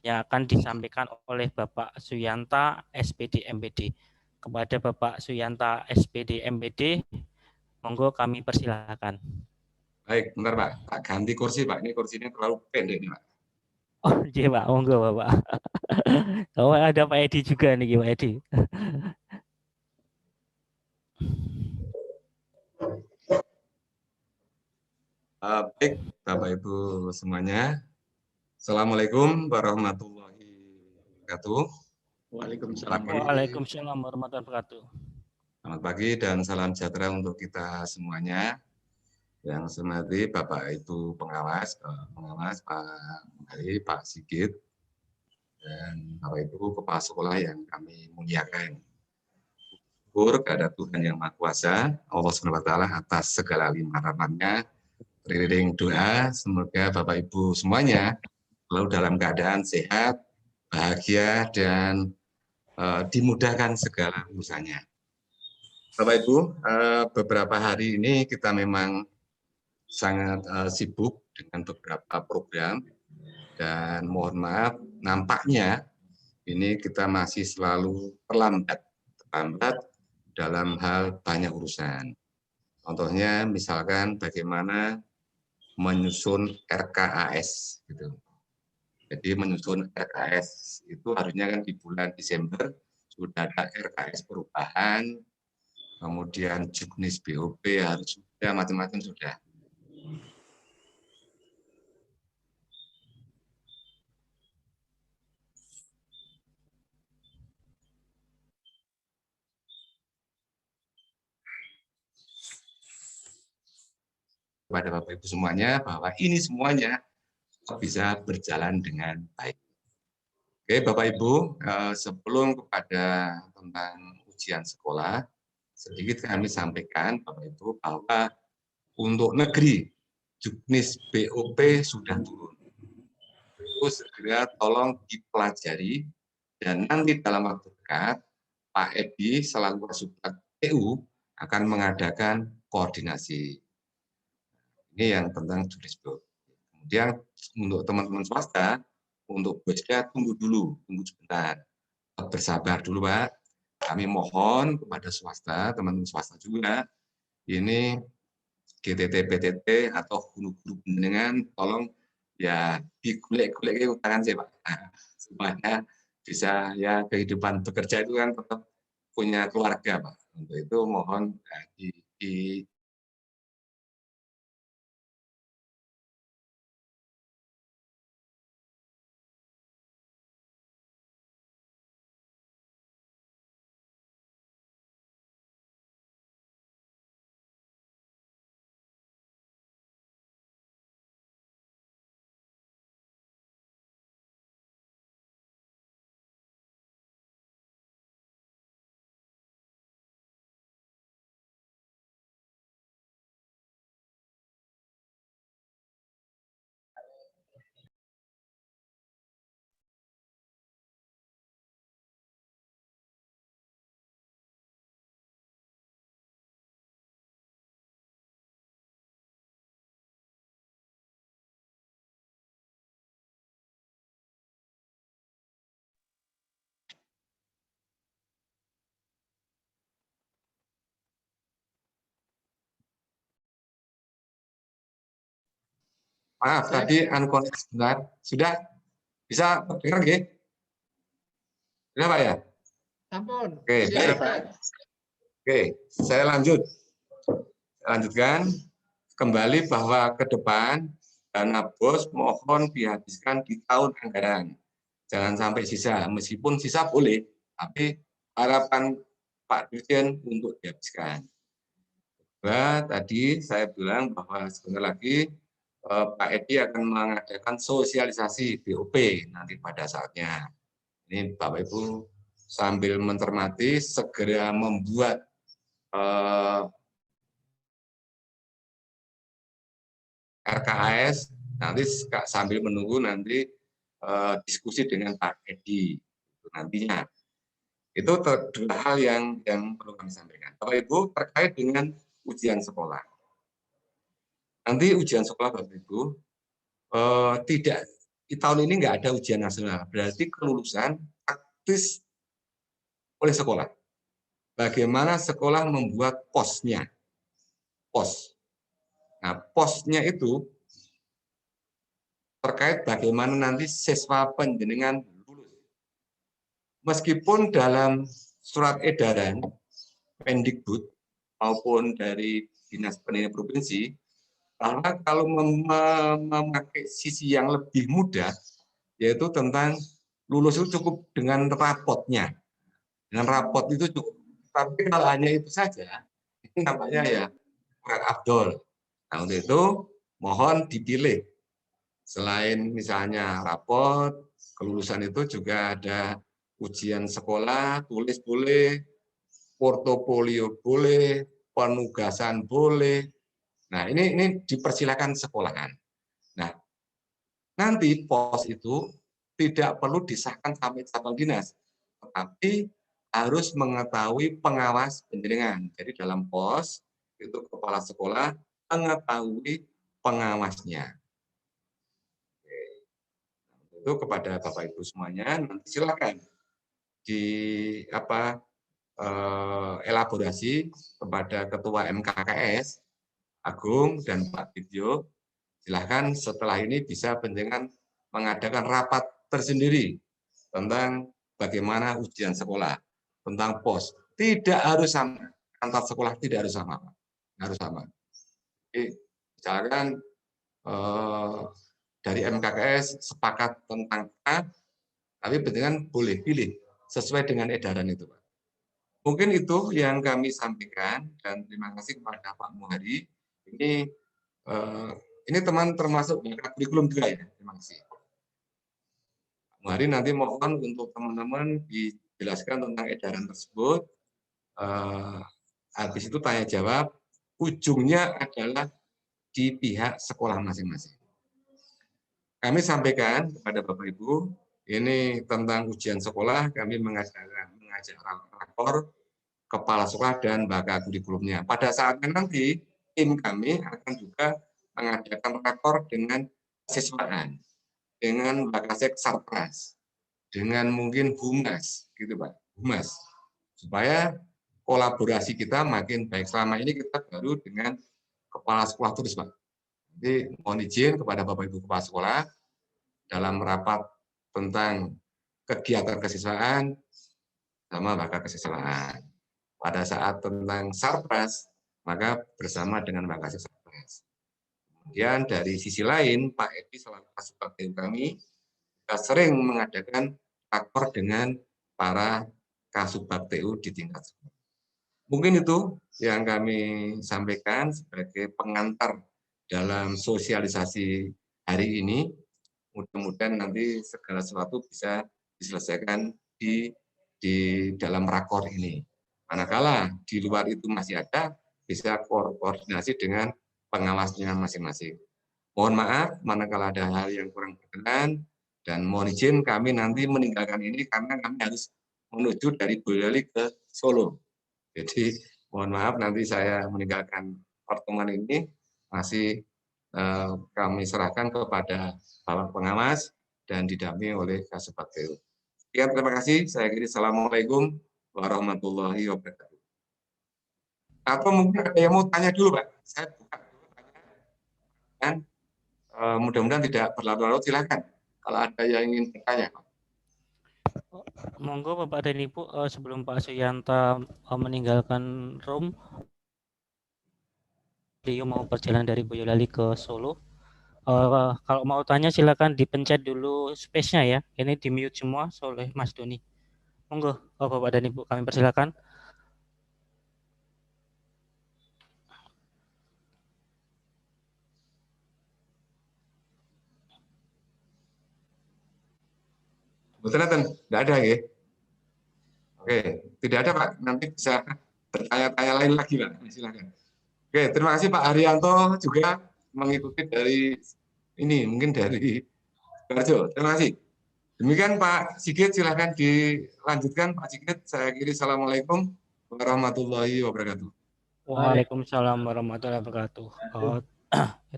yang akan disampaikan oleh Bapak Suyanta, SPD MPD. Kepada Bapak Suyanta, SPD MPD, monggo kami persilakan. Baik, bentar Pak. Pak ganti kursi Pak. Ini kursinya terlalu pendek nih Pak. Oh iya Pak, monggo Bapak. Oh ada Pak Edi juga nih Pak Edi. Baik, Bapak Ibu semuanya. Assalamualaikum warahmatullahi wabarakatuh. Waalaikumsalam. Waalaikumsalam warahmatullahi wabarakatuh. Selamat pagi dan salam sejahtera untuk kita semuanya. Yang saya hormati Bapak Ibu pengawas, Pak Hari, Pak Sigit, dan Bapak Ibu kepala sekolah yang kami muliakan. Syukur kepada Tuhan Yang Maha Kuasa, Allah SWT atas segala limpah rahmat-Nya. Beriring doa, semoga Bapak Ibu semuanya selalu dalam keadaan sehat, bahagia, dan dimudahkan segala urusannya. Bapak Ibu, beberapa hari ini kita memang sangat sibuk dengan beberapa program, dan mohon maaf, nampaknya ini kita masih selalu terlambat dalam hal banyak urusan. Contohnya misalkan bagaimana menyusun RKAS gitu. Jadi menyusun RKAS itu harusnya kan di bulan Desember sudah ada RKAS perubahan, kemudian juknis BOP harus sudah, macam-macam sudah. Kepada Bapak Ibu semuanya bahwa ini semuanya bisa berjalan dengan baik. Oke, Bapak Ibu, sebelum kepada tentang ujian sekolah, sedikit kami sampaikan Bapak Ibu bahwa untuk negeri juknis BOP sudah turun. Itu segera tolong dipelajari dan nanti dalam waktu dekat Pak Edi selaku Kasubag TU akan mengadakan koordinasi. Ini yang tentang juknis BOP. Kemudian untuk teman-teman swasta, untuk busnya tunggu sebentar. Bersabar dulu Pak. Kami mohon kepada swasta, teman-teman swasta juga, ini GTT, PTT, atau guru-guru pendidikan, tolong ya digulek-gulek utangan sih Pak. Supaya bisa ya kehidupan bekerja itu kan tetap punya keluarga Pak. Untuk itu mohon di maaf tadi unconnect sebentar. Sudah bisa dengar nggih? Sudah Pak ya? Ampun. Oke, baik. Oke, saya lanjutkan kembali bahwa ke depan dana BOS mohon dihabiskan di tahun anggaran. Jangan sampai sisa, meskipun sisa boleh, tapi harapan Pak Dirjen untuk dihabiskan. Nah, tadi saya bilang bahwa sebentar lagi Pak Edi akan mengadakan sosialisasi BOP nanti pada saatnya. Ini Bapak Ibu sambil mencermati segera membuat RKAS, nanti sambil menunggu nanti diskusi dengan Pak Edi nantinya. Itu dua hal yang perlu kami sampaikan. Bapak Ibu terkait dengan ujian sekolah. Nanti ujian sekolah Bapak Ibu tidak di tahun ini nggak ada ujian nasional, berarti kelulusan praktis oleh sekolah. Bagaimana sekolah membuat posnya, pos. Nah, posnya itu terkait bagaimana nanti siswa panjenengan lulus. Meskipun dalam surat edaran Mendikbud maupun dari Dinas Pendidikan Provinsi, bahwa kalau memakai sisi yang lebih mudah, yaitu tentang lulus itu cukup dengan rapotnya. Dengan rapot itu cukup. Tapi kalau hanya itu saja, itu namanya ya kurang afdol. Nah, untuk itu mohon dipilih. Selain misalnya rapot, kelulusan itu juga ada ujian sekolah, tulis boleh, portofolio boleh, penugasan boleh. Nah, ini dipersilakan sekolahan. Nah, nanti pos itu tidak perlu disahkan sampai cabang dinas, tetapi harus mengetahui pengawas penjaringan. Jadi dalam pos itu kepala sekolah mengetahui pengawasnya. Itu kepada Bapak Ibu semuanya, nanti silakan di elaborasi kepada Ketua MKKS Agung dan Pak Dityo. Silahkan setelah ini bisa penjenengan mengadakan rapat tersendiri tentang bagaimana ujian sekolah, tentang pos. Tidak harus sama, antar sekolah tidak harus sama, harus sama. Jadi, misalkan dari MKKS sepakat tentang A, tapi penjenengan boleh pilih sesuai dengan edaran itu, Pak. Mungkin itu yang kami sampaikan, dan terima kasih kepada Pak Muhari. Ini teman termasuk kurikulum juga ya. Terima kasih. Pak Muhari nanti mohon untuk teman-teman dijelaskan tentang edaran tersebut. Habis itu tanya jawab, ujungnya adalah di pihak sekolah masing-masing. Kami sampaikan kepada Bapak Ibu, ini tentang ujian sekolah, kami mengajak rakor, kepala sekolah, dan bakal kurikulumnya. Pada saatnya nanti, tim kami akan juga mengadakan rakor dengan siswaan, dengan bakasek sarpras, dengan mungkin humas, gitu Pak, humas, supaya kolaborasi kita makin baik. Selama ini kita baru dengan kepala sekolah terus, Pak. Jadi mohon izin kepada Bapak Ibu kepala sekolah dalam rapat tentang kegiatan kesiswaan sama bakal kesiswaan. Pada saat tentang sarpras, maka bersama dengan bakal sarpras. Kemudian dari sisi lain, Pak Edi selaku Kasubag TU kami kita sering mengadakan rakor dengan para Kasubag TU di tingkat sekolah. Mungkin itu yang kami sampaikan sebagai pengantar dalam sosialisasi hari ini. Mudah-mudahan nanti segala sesuatu bisa diselesaikan di dalam rakor ini. Manakala di luar itu masih ada, bisa koordinasi dengan pengawasnya masing-masing. Mohon maaf, manakala ada hal yang kurang berkenan, dan mohon izin kami nanti meninggalkan ini karena kami harus menuju dari Boyolali ke Solo. Jadi mohon maaf nanti saya meninggalkan pertemuan ini, masih kami serahkan kepada Bapak Pengawas dan didampingi oleh Kasubag TU. Sekian, terima kasih. Saya kira Assalamualaikum warahmatullahi wabarakatuh. Atau mungkin ada yang mau tanya dulu, Pak? Saya buka dulu pertanyaan. Mudah-mudahan tidak berlarut-larut, silakan. Kalau ada yang ingin bertanya, Pak. Monggo Bapak dan Ibu, sebelum Pak Suyanta meninggalkan room, beliau mau perjalanan dari Boyolali ke Solo. Kalau mau tanya silakan dipencet dulu space-nya ya. Ini di mute semua oleh Mas Doni. Monggo Bapak dan Ibu, kami persilakan. Betul, tidak ada ya? Oke, tidak ada Pak. Nanti bisa bertanya-tanya lain lagi Pak. Silakan. Oke, terima kasih Pak Haryanto juga mengikuti dari ini, mungkin dari Garjo. Terima kasih. Demikian Pak Sigit, silakan dilanjutkan Pak Sigit. Saya kiri Assalamualaikum warahmatullahi wabarakatuh. Waalaikumsalam warahmatullahi wabarakatuh.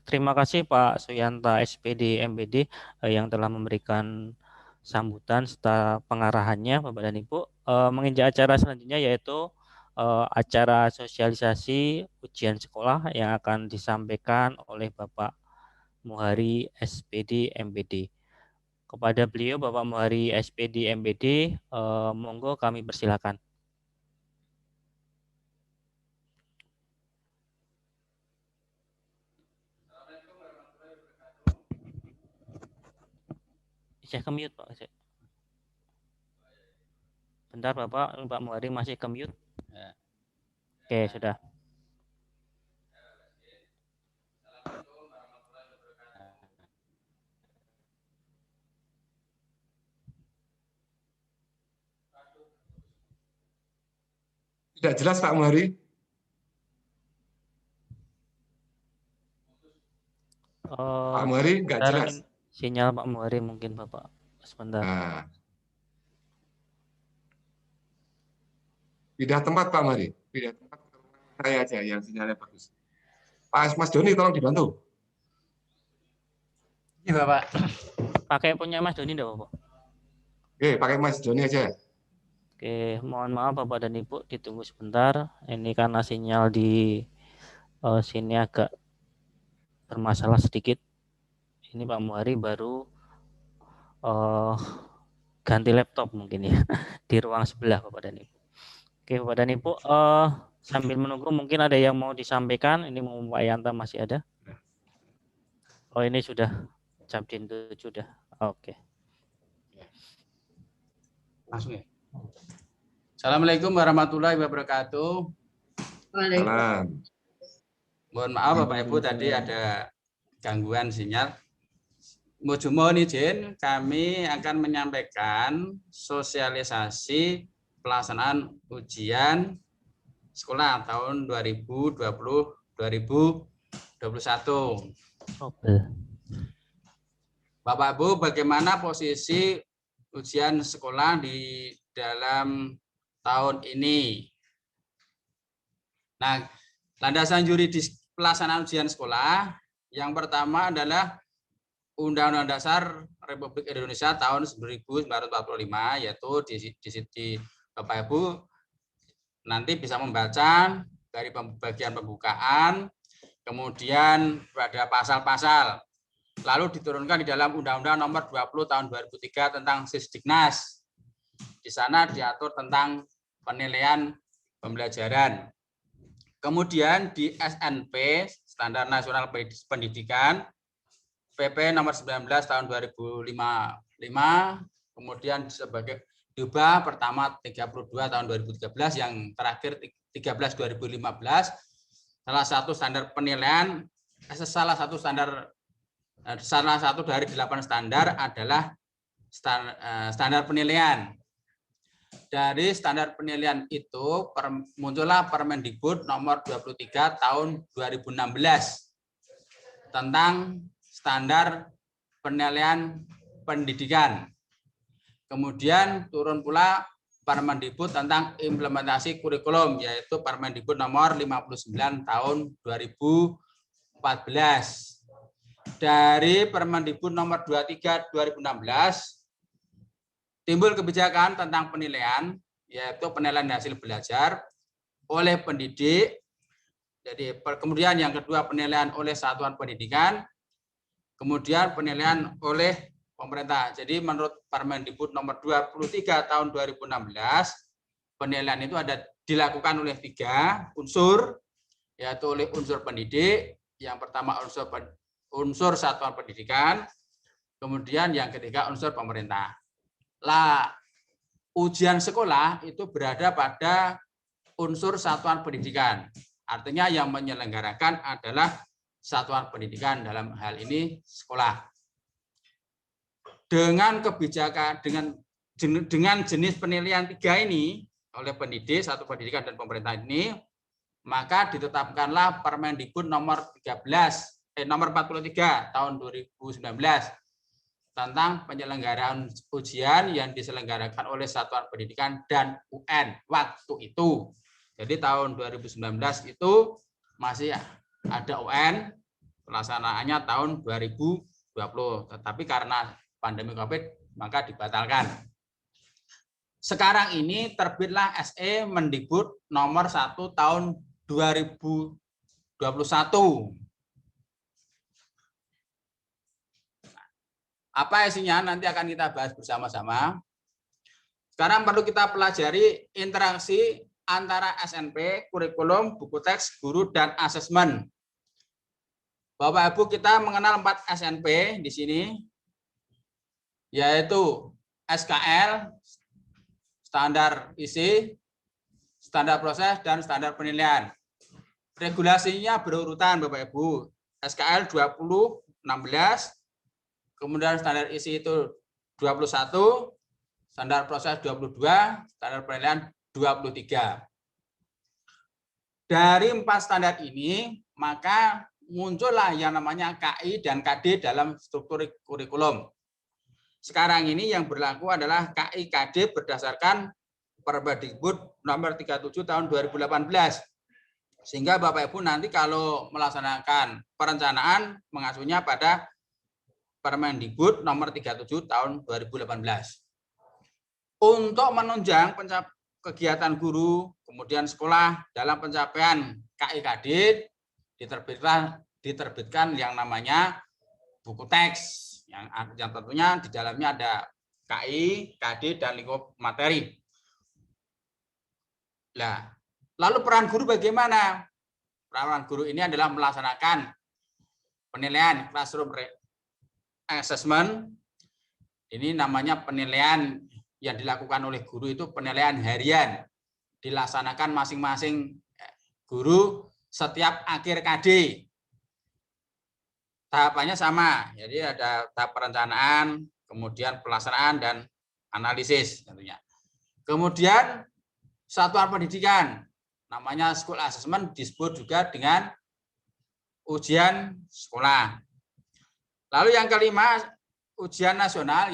Terima kasih Pak Suyanta SPD MBD yang telah memberikan sambutan serta pengarahannya Bapak dan Ibu. Menginjak acara selanjutnya yaitu acara sosialisasi ujian sekolah yang akan disampaikan oleh Bapak Muhari SPD MBD. Kepada beliau Bapak Muhari SPD MBD, monggo kami persilakan. Saya ke-mute Pak. Bentar Bapak, Pak Muhari masih ke-mute. Oke, sudah. Tidak jelas Pak Muhari. Pak Muhari nggak jelas. Sinyal Pak Muhari mungkin Bapak. Sebentar. Nah. Pindah tempat Pak Muhari. Pindah tempat saya aja yang sinyalnya bagus. Pak Mas Doni tolong dibantu. Iya Bapak. Pakai punya Mas Doni enggak Bapak? Oke, pakai Mas Doni aja. Oke, mohon maaf Bapak dan Ibu, ditunggu sebentar. Ini karena sinyal di sini agak bermasalah sedikit. Ini Pak Muhari baru ganti laptop mungkin ya di ruang sebelah Bapak dan Ibu. Oke Bapak dan Ibu, sambil menunggu mungkin ada yang mau disampaikan. Ini mau Pak Yanta masih ada? Oh ini sudah Cabdin 7 sudah. Oke. Langsung ya. Assalamualaikum warahmatullahi wabarakatuh. Salam. Mohon maaf Bapak Ibu tadi ada gangguan sinyal. Mohon izin kami akan menyampaikan sosialisasi pelaksanaan ujian sekolah tahun 2020-2021. Bapak Ibu, bagaimana posisi ujian sekolah di dalam tahun ini? Nah, landasan yuridis pelaksanaan ujian sekolah yang pertama adalah Undang-Undang Dasar Republik Indonesia tahun 1945, yaitu di Bapak Ibu nanti bisa membaca dari bagian pembukaan, kemudian pada pasal-pasal. Lalu diturunkan di dalam Undang-Undang Nomor 20 Tahun 2003 tentang Sisdiknas. Di sana diatur tentang penilaian pembelajaran. Kemudian di SNP, Standar Nasional Pendidikan, PP Nomor 19 Tahun 2005, kemudian sebagai diubah pertama 32 Tahun 2013, yang terakhir 13 2015. Salah satu standar penilaian, salah satu dari 8 standar adalah standar penilaian. Dari standar penilaian itu muncullah Permendikbud nomor 23 tahun 2016 tentang standar penilaian pendidikan. Kemudian turun pula Permendikbud tentang implementasi kurikulum, yaitu Permendikbud nomor 59 tahun 2014. Dari Permendikbud nomor 23 2016 timbul kebijakan tentang penilaian, yaitu penilaian hasil belajar oleh pendidik. Jadi kemudian yang kedua penilaian oleh satuan pendidikan, kemudian penilaian oleh pemerintah. Jadi menurut Permendikbud nomor 23 tahun 2016, penilaian itu ada dilakukan oleh 3 unsur, yaitu oleh unsur pendidik, yang pertama unsur satuan pendidikan, kemudian yang ketiga unsur pemerintah. Lah, ujian sekolah itu berada pada unsur satuan pendidikan. Artinya yang menyelenggarakan adalah satuan pendidikan, dalam hal ini sekolah. Dengan kebijakan dengan jenis penilaian 3 ini oleh pendidik, satuan pendidikan dan pemerintah ini, maka ditetapkanlah Permendikbud nomor 43 tahun 2019 tentang penyelenggaraan ujian yang diselenggarakan oleh satuan pendidikan dan UN waktu itu. Jadi tahun 2019 itu masih ada UN, pelaksanaannya tahun 2020. Tetapi karena pandemi COVID maka dibatalkan. Sekarang ini terbitlah SE Mendikbud nomor 1 tahun 2021. Apa isinya nanti akan kita bahas bersama-sama. Sekarang perlu kita pelajari interaksi antara SNP, kurikulum, buku teks, guru, dan asesmen. Bapak Ibu, kita mengenal 4 SNP di sini, yaitu SKL, standar isi, standar proses, dan standar penilaian. Regulasinya berurutan Bapak Ibu. SKL 20, 16, kemudian standar isi itu 21, standar proses 22, standar penilaian 23. Dari 4 standar ini, maka muncullah yang namanya KI dan KD dalam struktur kurikulum. Sekarang ini yang berlaku adalah KI KD berdasarkan Permendikbud nomor 37 tahun 2018. Sehingga Bapak Ibu nanti kalau melaksanakan perencanaan mengacunya pada Permendikbud nomor 37 tahun 2018. Untuk menunjang kegiatan guru, kemudian sekolah dalam pencapaian KIKD, diterbitkan yang namanya buku teks, yang tentunya di dalamnya ada KI, KD, dan lingkup materi. Nah, lalu peran guru bagaimana? Peran guru ini adalah melaksanakan penilaian classroom assessment. Ini namanya penilaian yang dilakukan oleh guru itu penilaian harian. Dilaksanakan masing-masing guru setiap akhir KD. Tahapannya sama. Jadi ada tahap perencanaan, kemudian pelaksanaan, dan analisis tentunya. Kemudian satuan pendidikan, namanya school assessment, disebut juga dengan ujian sekolah. Lalu yang kelima, ujian nasional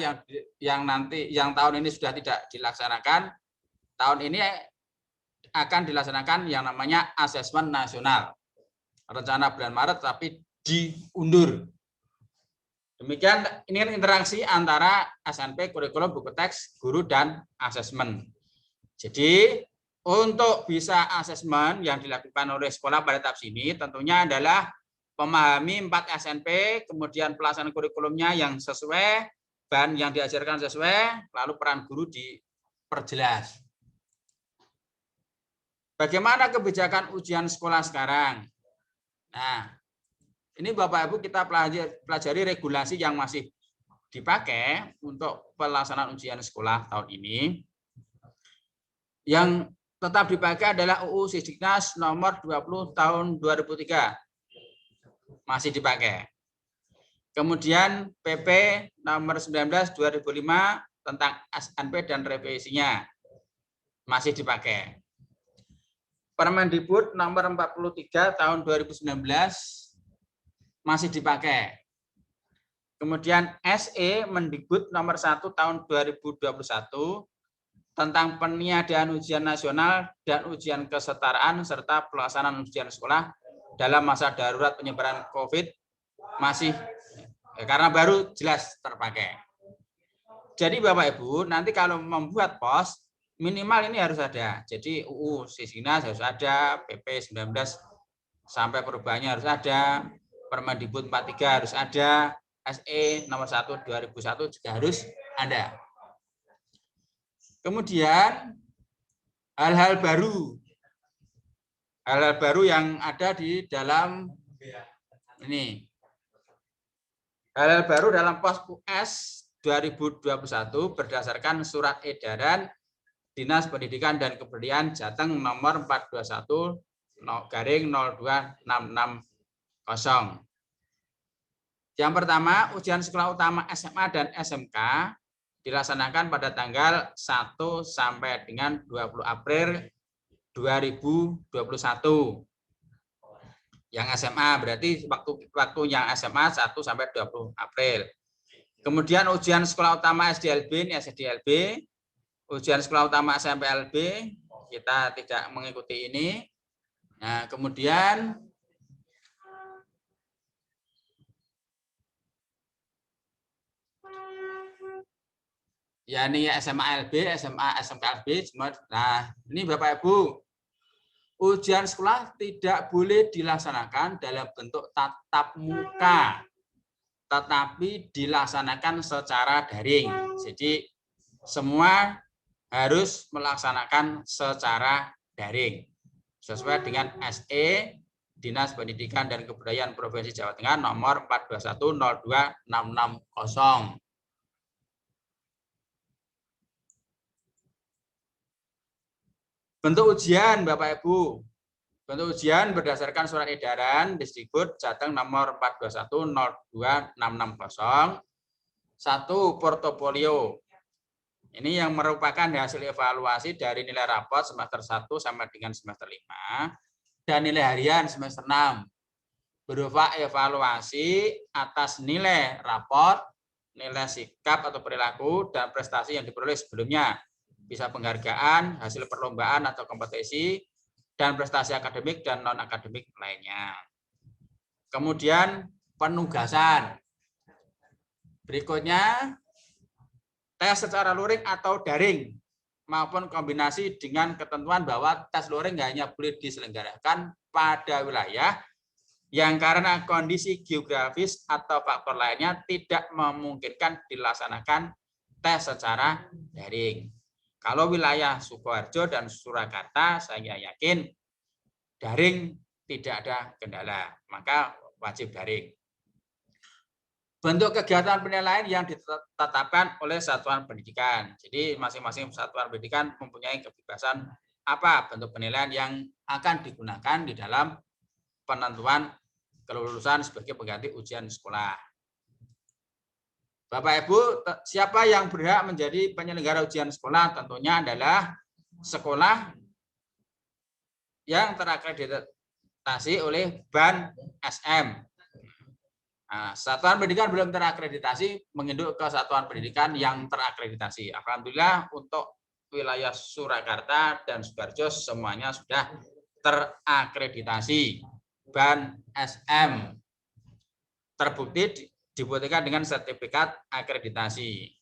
yang tahun ini sudah tidak dilaksanakan. Tahun ini akan dilaksanakan yang namanya asesmen nasional. Rencana bulan Maret tapi diundur. Demikian, ini interaksi antara SNP, kurikulum, buku teks, guru, dan asesmen. Jadi, untuk bisa asesmen yang dilakukan oleh sekolah pada tahap ini tentunya adalah memahami 4 SNP, kemudian pelaksanaan kurikulumnya yang sesuai, bahan yang diajarkan sesuai, lalu peran guru diperjelas. Bagaimana kebijakan ujian sekolah sekarang? Nah, ini Bapak Ibu kita pelajari regulasi yang masih dipakai untuk pelaksanaan ujian sekolah tahun ini. Yang tetap dipakai adalah UU Sisdiknas nomor 20 tahun 2003. Masih dipakai. Kemudian PP nomor 19 2005 tentang SNP dan revisinya masih dipakai. Permendikbud nomor 43 tahun 2019 masih dipakai. Kemudian SE Mendikbud nomor 1 tahun 2021 tentang peniadaan ujian nasional dan ujian kesetaraan serta pelaksanaan ujian sekolah dalam masa darurat penyebaran COVID masih karena baru jelas terpakai. Jadi Bapak Ibu nanti kalau membuat pos minimal ini harus ada. Jadi UU Sisdiknas harus ada, PP 19 sampai perubahannya harus ada, Permendikbud 43 harus ada, SE nomor 1 2001 juga harus ada. Kemudian hal-hal baru yang ada di dalam ini. Hal-hal baru dalam pos US 2021 berdasarkan surat edaran Dinas Pendidikan dan Kebudayaan Jateng nomor 421/026660. Yang pertama, ujian sekolah utama SMA dan SMK dilaksanakan pada tanggal 1 sampai dengan 20 April 2021. Yang SMA berarti waktu yang SMA 1 sampai 20 April. Kemudian ujian sekolah utama SDLB, ini SDLB, ujian sekolah utama SMPLB kita tidak mengikuti ini. Nah, kemudian yakni SMA LB, SMA SMK LB. Nah, ini Bapak Ibu, ujian sekolah tidak boleh dilaksanakan dalam bentuk tatap muka, tetapi dilaksanakan secara daring. Jadi semua harus melaksanakan secara daring sesuai dengan SE Dinas Pendidikan dan Kebudayaan Provinsi Jawa Tengah nomor 42102660. Bentuk ujian Bapak Ibu. Bentuk ujian berdasarkan surat edaran Disdikbud Jateng nomor 42102660. 1. Portofolio. Ini yang merupakan hasil evaluasi dari nilai rapot semester 1 sampai dengan semester 5 dan nilai harian semester 6. Berupa evaluasi atas nilai rapot, nilai sikap atau perilaku, dan prestasi yang diperoleh sebelumnya. Bisa penghargaan, hasil perlombaan atau kompetisi, dan prestasi akademik dan non-akademik lainnya. Kemudian penugasan. Berikutnya, tes secara luring atau daring maupun kombinasi dengan ketentuan bahwa tes luring hanya boleh diselenggarakan pada wilayah yang karena kondisi geografis atau faktor lainnya tidak memungkinkan dilaksanakan tes secara daring. Kalau wilayah Sukoharjo dan Surakarta saya yakin daring tidak ada kendala, maka wajib daring. Bentuk kegiatan penilaian yang ditetapkan oleh satuan pendidikan. Jadi masing-masing satuan pendidikan mempunyai kebebasan apa bentuk penilaian yang akan digunakan di dalam penentuan kelulusan sebagai pengganti ujian sekolah. Bapak Ibu, siapa yang berhak menjadi penyelenggara ujian sekolah? Tentunya adalah sekolah yang terakreditasi oleh BAN SM. Nah, satuan pendidikan belum terakreditasi, menginduk ke satuan pendidikan yang terakreditasi. Alhamdulillah untuk wilayah Surakarta dan Sukoharjo semuanya sudah terakreditasi. BAN SM terbukti dibuktikan dengan sertifikat akreditasi.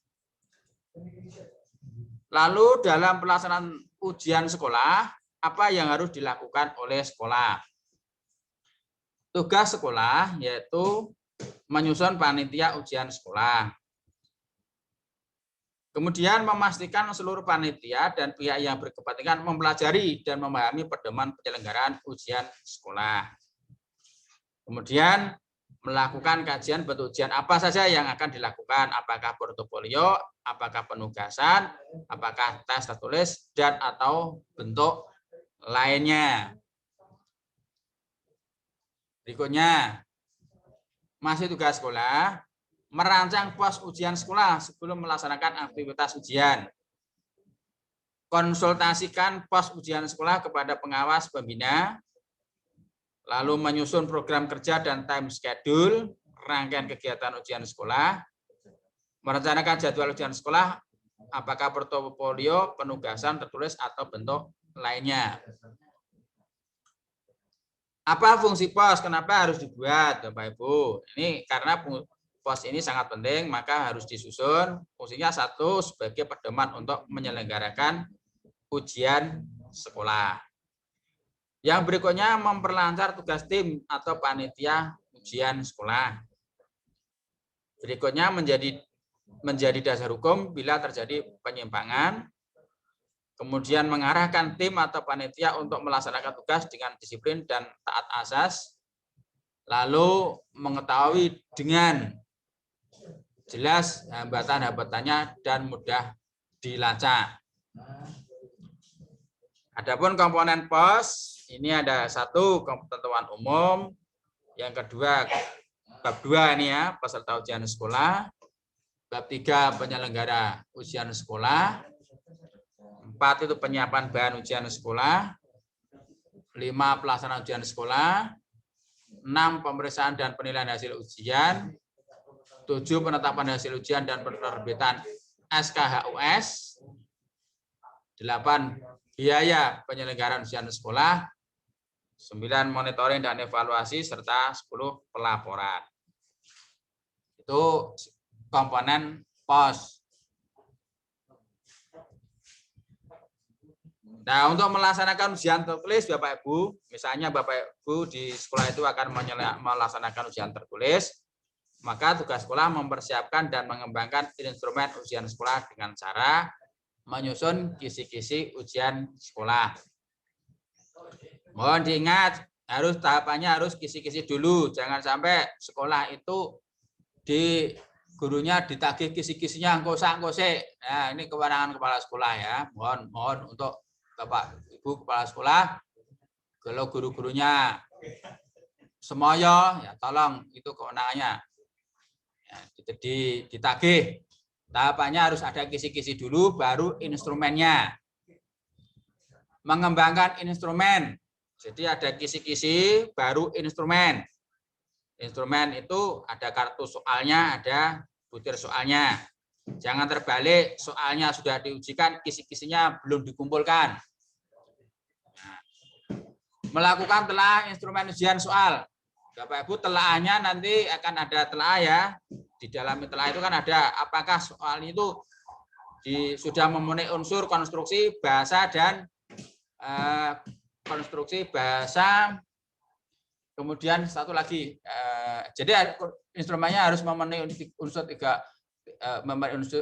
Lalu dalam pelaksanaan ujian sekolah, apa yang harus dilakukan oleh sekolah? Tugas sekolah yaitu menyusun panitia ujian sekolah. Kemudian memastikan seluruh panitia dan pihak yang berkepentingan mempelajari dan memahami pedoman penyelenggaraan ujian sekolah. Kemudian melakukan kajian bentuk ujian apa saja yang akan dilakukan, apakah portofolio, apakah penugasan, apakah tes tertulis, dan atau bentuk lainnya. Berikutnya, masih tugas sekolah, merancang pos ujian sekolah sebelum melaksanakan aktivitas ujian. Konsultasikan pos ujian sekolah kepada pengawas pembina, lalu menyusun program kerja dan time schedule, rangkaian kegiatan ujian sekolah, merencanakan jadwal ujian sekolah, apakah portofolio, penugasan tertulis, atau bentuk lainnya. Apa fungsi pos? Kenapa harus dibuat, Bapak Ibu? Ini karena pos ini sangat penting, maka harus disusun. Fungsinya satu, sebagai pedoman untuk menyelenggarakan ujian sekolah. Yang berikutnya, memperlancar tugas tim atau panitia ujian sekolah. Berikutnya, menjadi dasar hukum bila terjadi penyimpangan. Kemudian mengarahkan tim atau panitia untuk melaksanakan tugas dengan disiplin dan taat asas. Lalu mengetahui dengan jelas hambatan-hambatannya dan mudah dilacak. Adapun komponen pos, ini ada satu ketentuan umum, yang kedua bab 2 ini ya, peserta ujian sekolah, bab 3 penyelenggara ujian sekolah, 4 itu penyiapan bahan ujian sekolah, 5 pelaksanaan ujian sekolah, 6 pemeriksaan dan penilaian hasil ujian, 7 penetapan hasil ujian dan penerbitan SKHUS, 8 biaya penyelenggaraan ujian sekolah, 9 monitoring dan evaluasi, serta 10 pelaporan. Itu komponen pos. Nah, untuk melaksanakan ujian tertulis Bapak Ibu, misalnya Bapak Ibu di sekolah itu akan melaksanakan ujian tertulis, maka tugas sekolah mempersiapkan dan mengembangkan instrumen ujian sekolah dengan cara menyusun kisi-kisi ujian sekolah. Mohon diingat, tahapannya harus kisi-kisi dulu, jangan sampai sekolah itu gurunya ditagih kisi-kisinya ngkosek-ngkosek. Nah, ini kewenangan kepala sekolah ya. Mohon untuk Bapak Ibu kepala sekolah, kalau guru-gurunya semoyo, ya tolong itu kewenangannya. Ya, ditagih. Tahapannya harus ada kisi-kisi dulu, baru instrumennya. Mengembangkan instrumen. Jadi ada kisi-kisi, baru instrumen. Instrumen itu ada kartu soalnya, ada butir soalnya. Jangan terbalik, soalnya sudah diujikan, kisi-kisinya belum dikumpulkan. Nah, melakukan telaah instrumen ujian soal. Bapak Ibu, telaahnya nanti akan ada telaah ya. Di dalam telaah itu kan ada apakah soal itu sudah memenuhi unsur konstruksi bahasa dan konstruksi bahasa. Kemudian satu lagi, jadi instrumennya harus memenuhi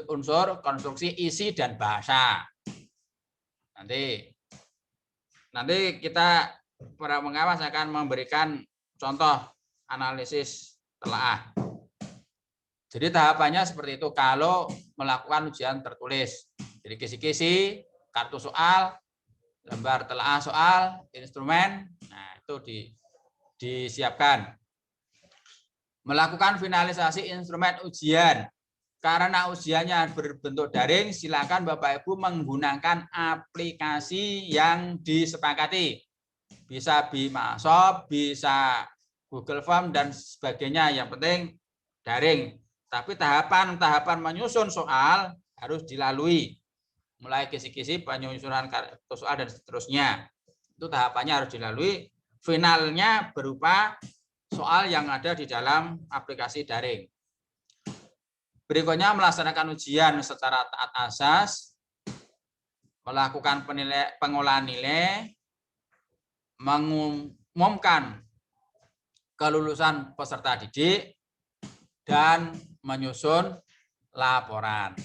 unsur konstruksi isi dan bahasa. Nanti kita para pengawas akan memberikan contoh analisis telaah. Jadi tahapannya seperti itu kalau melakukan ujian tertulis. Jadi kisi-kisi, kartu soal, lembar telaah soal, instrumen, nah itu disiapkan. Melakukan finalisasi instrumen ujian. Karena ujiannya berbentuk daring, silakan Bapak Ibu menggunakan aplikasi yang disepakati. Bisa Bimasoft, bisa Google Form dan sebagainya. Yang penting daring. Tapi tahapan menyusun soal harus dilalui. Mulai kisi-kisi, penyusunan kartu soal dan seterusnya. Itu tahapannya harus dilalui. Finalnya berupa soal yang ada di dalam aplikasi daring. Berikutnya melaksanakan ujian secara taat asas, melakukan pengolahan nilai, mengumumkan kelulusan peserta didik, dan menyusun laporan.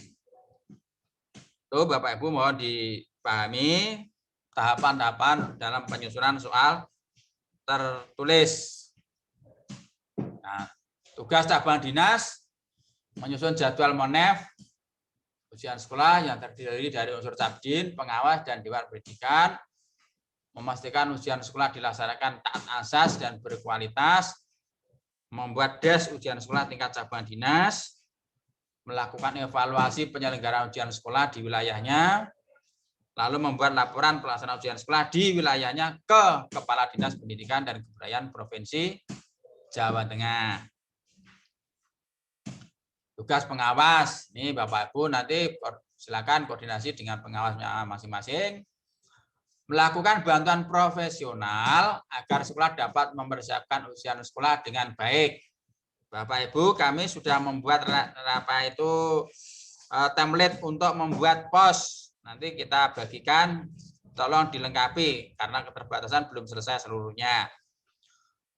Itu Bapak Ibu mohon dipahami tahapan-tahapan dalam penyusunan soal tertulis. Nah, tugas cabang dinas menyusun jadwal monef ujian sekolah yang terdiri dari unsur cabdin, pengawas, dan dewan pendidikan, memastikan ujian sekolah dilaksanakan taat asas dan berkualitas, membuat des ujian sekolah tingkat cabang dinas, melakukan evaluasi penyelenggaraan ujian sekolah di wilayahnya, lalu membuat laporan pelaksanaan ujian sekolah di wilayahnya ke Kepala Dinas Pendidikan dan Kebudayaan Provinsi Jawa Tengah. Tugas pengawas, nih Bapak Ibu nanti silakan koordinasi dengan pengawasnya masing-masing. Melakukan bantuan profesional agar sekolah dapat mempersiapkan ujian sekolah dengan baik. Bapak Ibu, kami sudah membuat template untuk membuat pos. Nanti kita bagikan, tolong dilengkapi karena keterbatasan belum selesai seluruhnya.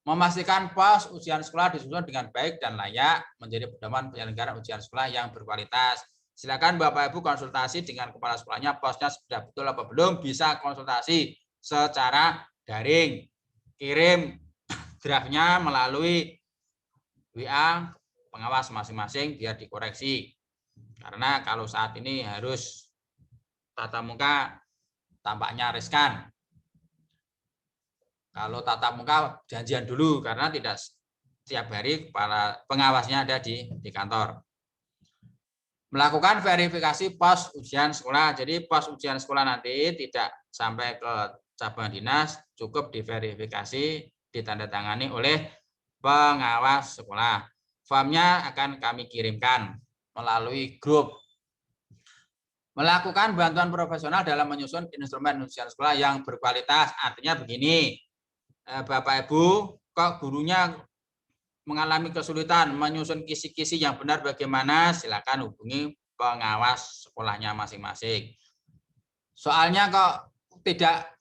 Memastikan pos ujian sekolah disusun dengan baik dan layak menjadi pedoman penyelenggaraan ujian sekolah yang berkualitas. Silakan Bapak Ibu konsultasi dengan kepala sekolahnya, posnya sudah betul apa belum, bisa konsultasi secara daring. Kirim draftnya melalui WA pengawas masing-masing biar dikoreksi. Karena kalau saat ini harus tatap muka tampaknya riskan. Kalau tatap muka janjian dulu karena tidak setiap hari kepala pengawasnya ada di kantor. Melakukan verifikasi pos ujian sekolah. Jadi pos ujian sekolah nanti tidak sampai ke cabang dinas, cukup diverifikasi, ditandatangani oleh pengawas sekolah. Formnya akan kami kirimkan melalui grup. Melakukan bantuan profesional dalam menyusun instrumen ujian sekolah yang berkualitas. Artinya begini, Bapak Ibu, kok gurunya mengalami kesulitan menyusun kisi-kisi yang benar bagaimana, silakan hubungi pengawas sekolahnya masing-masing. Soalnya kok tidak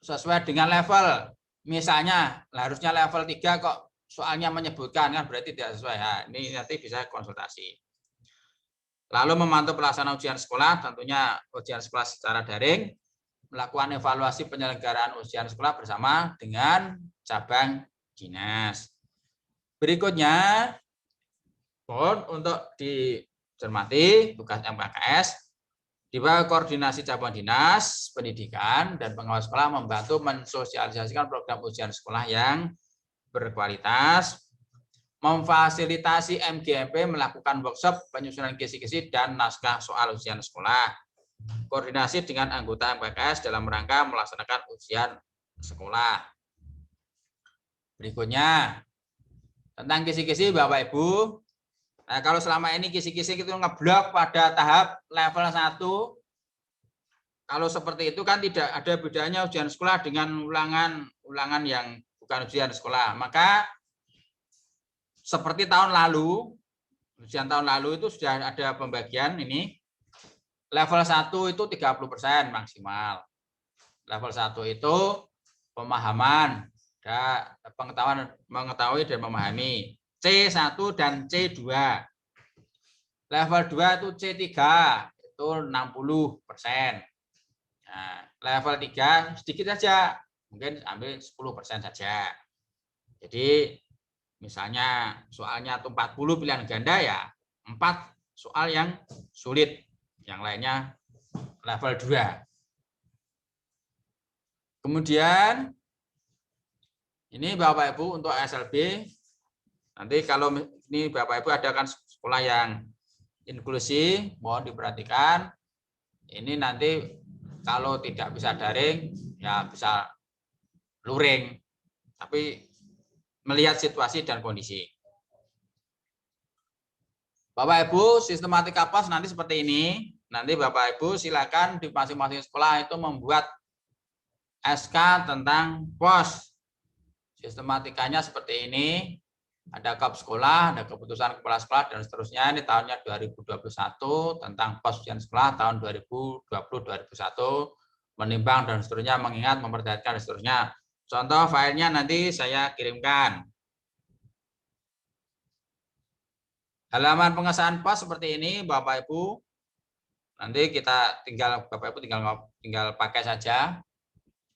sesuai dengan level. Misalnya harusnya level 3 kok soalnya menyebutkan, kan berarti tidak sesuai. Nah, ini nanti bisa konsultasi. Lalu memantau pelaksanaan ujian sekolah, tentunya ujian sekolah secara daring, melakukan evaluasi penyelenggaraan ujian sekolah bersama dengan cabang dinas. Berikutnya, untuk dicermati tugas MKKS, di bawah koordinasi cabang dinas pendidikan dan pengawas sekolah membantu mensosialisasikan program ujian sekolah yang berkualitas, memfasilitasi MGMP melakukan workshop penyusunan kisi-kisi dan naskah soal ujian sekolah, koordinasi dengan anggota MKKS dalam rangka melaksanakan ujian sekolah. Berikutnya, tentang kisi-kisi Bapak Ibu. Nah, kalau selama ini kisi-kisi itu ngeblok pada tahap level 1, kalau seperti itu kan tidak ada bedanya ujian sekolah dengan ulangan yang bukan ujian sekolah. Maka seperti tahun lalu, ujian tahun lalu itu sudah ada pembagian ini. Level 1 itu 30% maksimal. Level 1 itu pemahaman, pengetahuan, mengetahui dan memahami. C1 dan C2. Level 2 itu C3, itu 60%. Nah, level 3 sedikit saja, mungkin ambil 10% saja. Jadi misalnya soalnya itu 40 pilihan ganda, ya 4 soal yang sulit, yang lainnya level 2. Kemudian ini Bapak Ibu untuk SLB, nanti kalau ini Bapak Ibu adakan sekolah yang inklusi, mohon diperhatikan. Ini nanti kalau tidak bisa daring, ya bisa luring. Tapi melihat situasi dan kondisi. Bapak Ibu, sistematika POS nanti seperti ini. Nanti Bapak Ibu silakan di masing-masing sekolah itu membuat SK tentang POS. Sistematikanya seperti ini. Ada KAP sekolah, ada keputusan kepala sekolah, dan seterusnya. Ini tahunnya 2021 tentang POS ujian sekolah tahun 2020-2021, menimbang dan seterusnya, mengingat, memperhatikan dan seterusnya. Contoh filenya nanti saya kirimkan. Halaman pengesahan POS seperti ini, Bapak Ibu. Nanti kita Bapak Ibu tinggal pakai saja.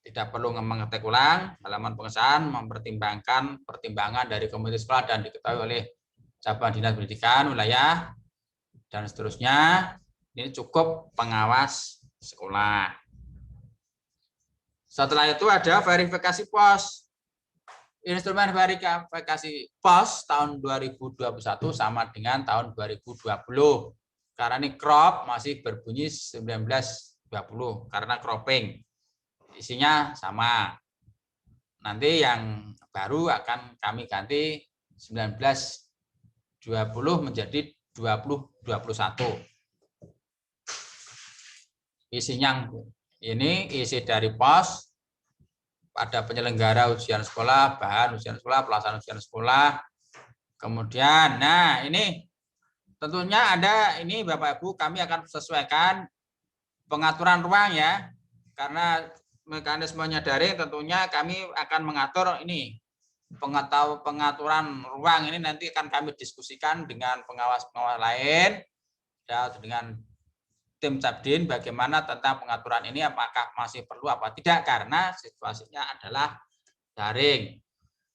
Tidak perlu mengetik ulang. Halaman pengesahan mempertimbangkan pertimbangan dari komite sekolah dan diketahui oleh cabang dinas pendidikan wilayah dan seterusnya. Ini cukup pengawas sekolah. Setelah itu ada verifikasi POS. Instrumen verifikasi POS tahun 2021 sama dengan tahun 2020. Karena ini crop masih berbunyi 1920 karena cropping. Isinya sama. Nanti yang baru akan kami ganti 1920 menjadi 2021. Isinya ini isi dari POS, ada penyelenggara ujian sekolah, bahan ujian sekolah, pelaksanaan ujian sekolah. Kemudian, nah ini tentunya ada ini Bapak Ibu, kami akan sesuaikan pengaturan ruang ya. Karena mekanismenya daring, tentunya kami akan mengatur ini pengaturan ruang ini nanti akan kami diskusikan dengan pengawas-pengawas lain ya, dengan tim Cabdin bagaimana tentang pengaturan ini, apakah masih perlu apa tidak, karena situasinya adalah daring.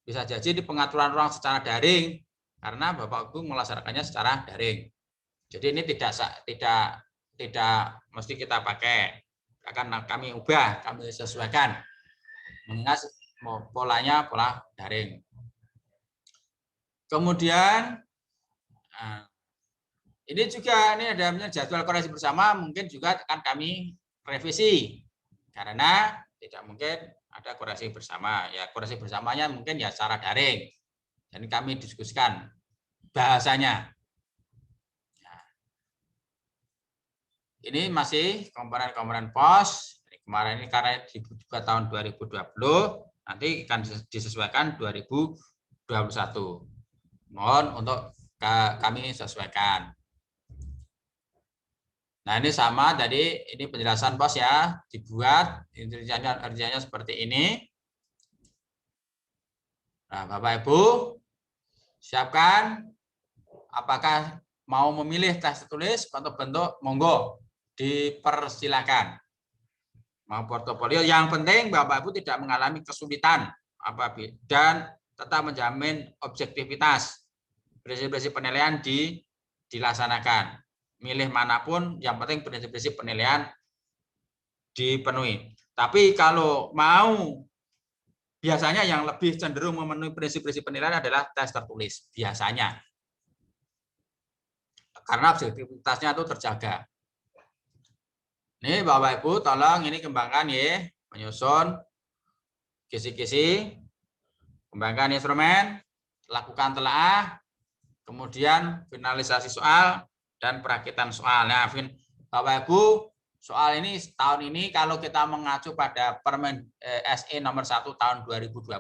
Bisa jadi di pengaturan ruang secara daring karena Bapak Ibu melaksanakannya secara daring. Jadi ini tidak mesti kita pakai. Akan kami ubah, kami sesuaikan, mengingat polanya pola daring. Kemudian ini juga ini ada jadwal koreksi bersama, mungkin juga akan kami revisi karena tidak mungkin ada koreksi bersama. Ya koreksi bersamanya mungkin ya secara daring. Dan kami diskusikan bahasanya. Ini masih komponen-komponen POS. Kemarin ini karena dibuka tahun 2020, nanti akan disesuaikan 2021. Mohon untuk kami sesuaikan. Nah, ini sama tadi, ini penjelasan pos ya, dibuat kerjanya seperti ini. Nah, Bapak Ibu, siapkan. Apakah mau memilih tes tertulis atau bentuk? Monggo, dipersilakan. Mau portofolio, yang penting Bapak Ibu tidak mengalami kesulitan dan tetap menjamin objektivitas. Prinsip-prinsip penilaian dilaksanakan. Milih manapun, yang penting prinsip-prinsip penilaian dipenuhi. Tapi kalau mau, biasanya yang lebih cenderung memenuhi prinsip-prinsip penilaian adalah tes tertulis. Biasanya. Karena objektivitasnya itu terjaga. Nih Bapak Ibu, tolong ini kembangkan ya. Menyusun kisi-kisi, kembangkan instrumen, lakukan telaah, kemudian finalisasi soal, dan perakitan soal. Nah, Bapak Ibu, soal ini tahun ini kalau kita mengacu pada Permen SE nomor 1 tahun 2020,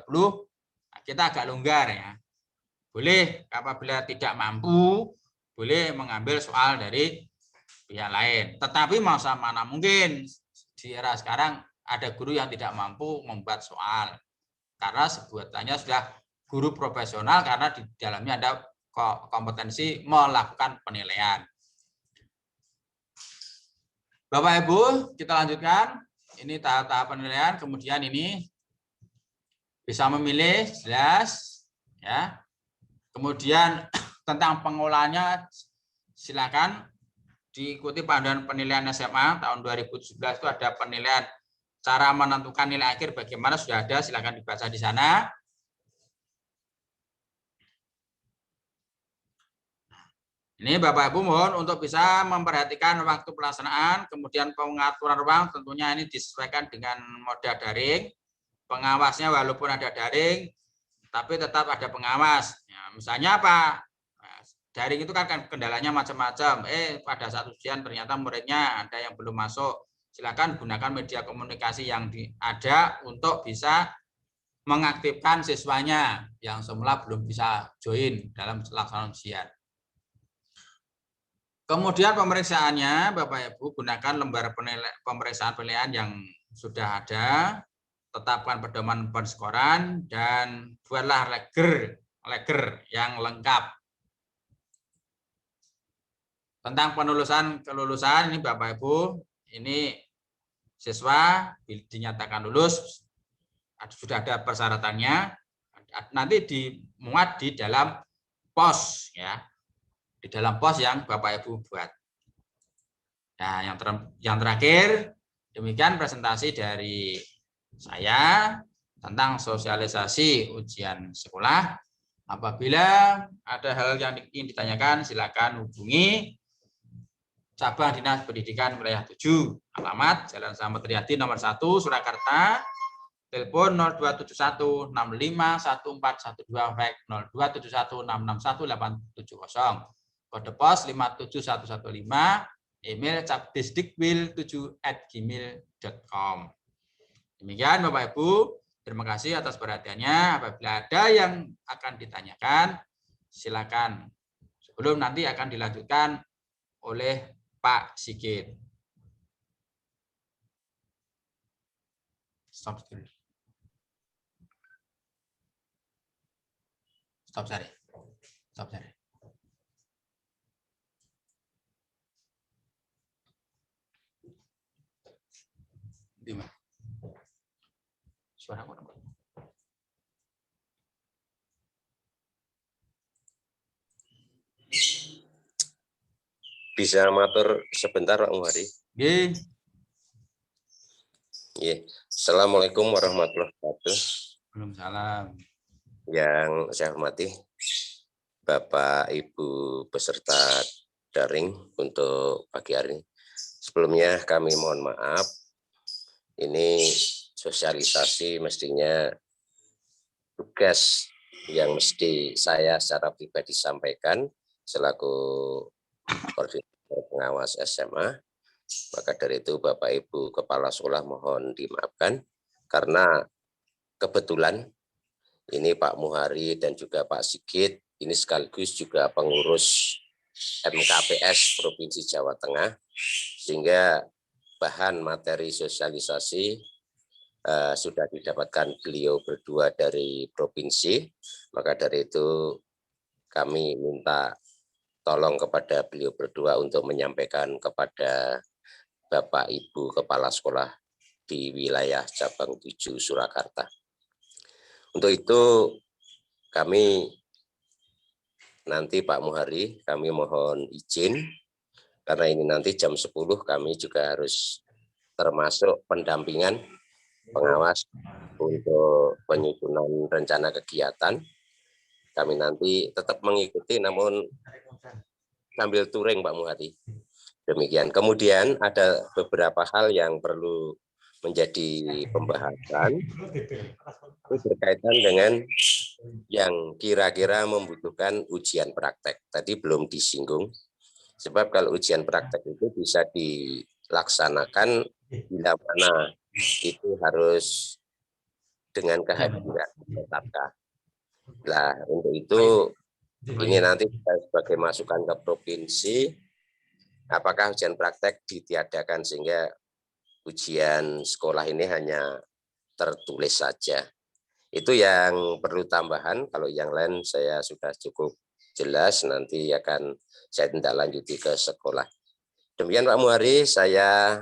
kita agak longgar ya. Boleh apabila tidak mampu, boleh mengambil soal dari pihak lain. Tetapi masa mana mungkin di era sekarang ada guru yang tidak mampu membuat soal. Karena sebutannya sudah guru profesional karena di dalamnya ada kompetensi melakukan penilaian. Bapak Ibu, kita lanjutkan. Ini tahap-tahap penilaian, kemudian ini bisa memilih jelas ya. Kemudian tentang pengolahannya silakan diikuti panduan penilaian SMA tahun 2017 itu ada penilaian cara menentukan nilai akhir bagaimana, sudah ada, silakan dibaca di sana. Ini Bapak Ibu mohon untuk bisa memperhatikan waktu pelaksanaan, kemudian pengaturan ruang tentunya ini disesuaikan dengan moda daring. Pengawasnya walaupun ada daring, tapi tetap ada pengawas. Ya, misalnya apa? Daring itu kan kendalanya macam-macam. Pada saat ujian ternyata muridnya ada yang belum masuk. Silakan gunakan media komunikasi yang ada untuk bisa mengaktifkan siswanya yang semula belum bisa join dalam pelaksanaan ujian. Kemudian pemeriksaannya, Bapak Ibu gunakan lembar pemeriksaan penilaian yang sudah ada, tetapkan pedoman penskoran, dan buatlah leger yang lengkap. Tentang kelulusan ini Bapak Ibu, ini siswa dinyatakan lulus, sudah ada persyaratannya, nanti dimuat di dalam pos ya. Di dalam pos yang Bapak Ibu buat. Nah, yang terakhir, demikian presentasi dari saya tentang sosialisasi ujian sekolah. Apabila ada hal yang ingin ditanyakan, silakan hubungi Cabang Dinas Pendidikan Wilayah 7, alamat Jalan Slamet Riyadi nomor 1, Surakarta, telepon 0271 651412, fax 0271 661 870. Kode pos 57115, email capdisdikwil7@gmail.com. Demikian Bapak Ibu, terima kasih atas perhatiannya. Apabila ada yang akan ditanyakan, silakan. Sebelum nanti akan dilanjutkan oleh Pak Sigit. Stop dulu. Stop cari. Suara aku. Bisa matur sebentar Pak Muhari? Nggih. Assalamualaikum warahmatullahi wabarakatuh. Belum salam. Yang saya hormati Bapak Ibu peserta daring untuk pagi hari ini. Sebelumnya kami mohon maaf, ini sosialisasi mestinya tugas yang mesti saya secara pribadi sampaikan selaku koordinator pengawas SMA. Maka dari itu Bapak Ibu Kepala Sekolah mohon dimaafkan karena kebetulan ini Pak Muhari dan juga Pak Sigit ini sekaligus juga pengurus MKPS Provinsi Jawa Tengah, sehingga bahan materi sosialisasi sudah didapatkan beliau berdua dari provinsi. Maka dari itu kami minta tolong kepada beliau berdua untuk menyampaikan kepada Bapak Ibu Kepala Sekolah di wilayah Cabang 7 Surakarta. Untuk itu kami nanti Pak Muhari, kami mohon izin karena ini nanti jam 10 kami juga harus termasuk pendampingan pengawas untuk penyusunan rencana kegiatan. Kami nanti tetap mengikuti namun sambil touring Pak Muhari. Demikian. Kemudian ada beberapa hal yang perlu menjadi pembahasan berkaitan dengan yang kira-kira membutuhkan ujian praktek. Tadi belum disinggung, sebab kalau ujian praktek itu bisa dilaksanakan bila mana itu harus dengan kehadiran peserta. Nah, untuk itu ini nanti sebagai masukan ke provinsi, apakah ujian praktek ditiadakan sehingga ujian sekolah ini hanya tertulis saja. Itu yang perlu tambahan, kalau yang lain saya sudah cukup jelas, nanti akan saya tindak lanjuti ke sekolah. Demikian Pak Muhari, saya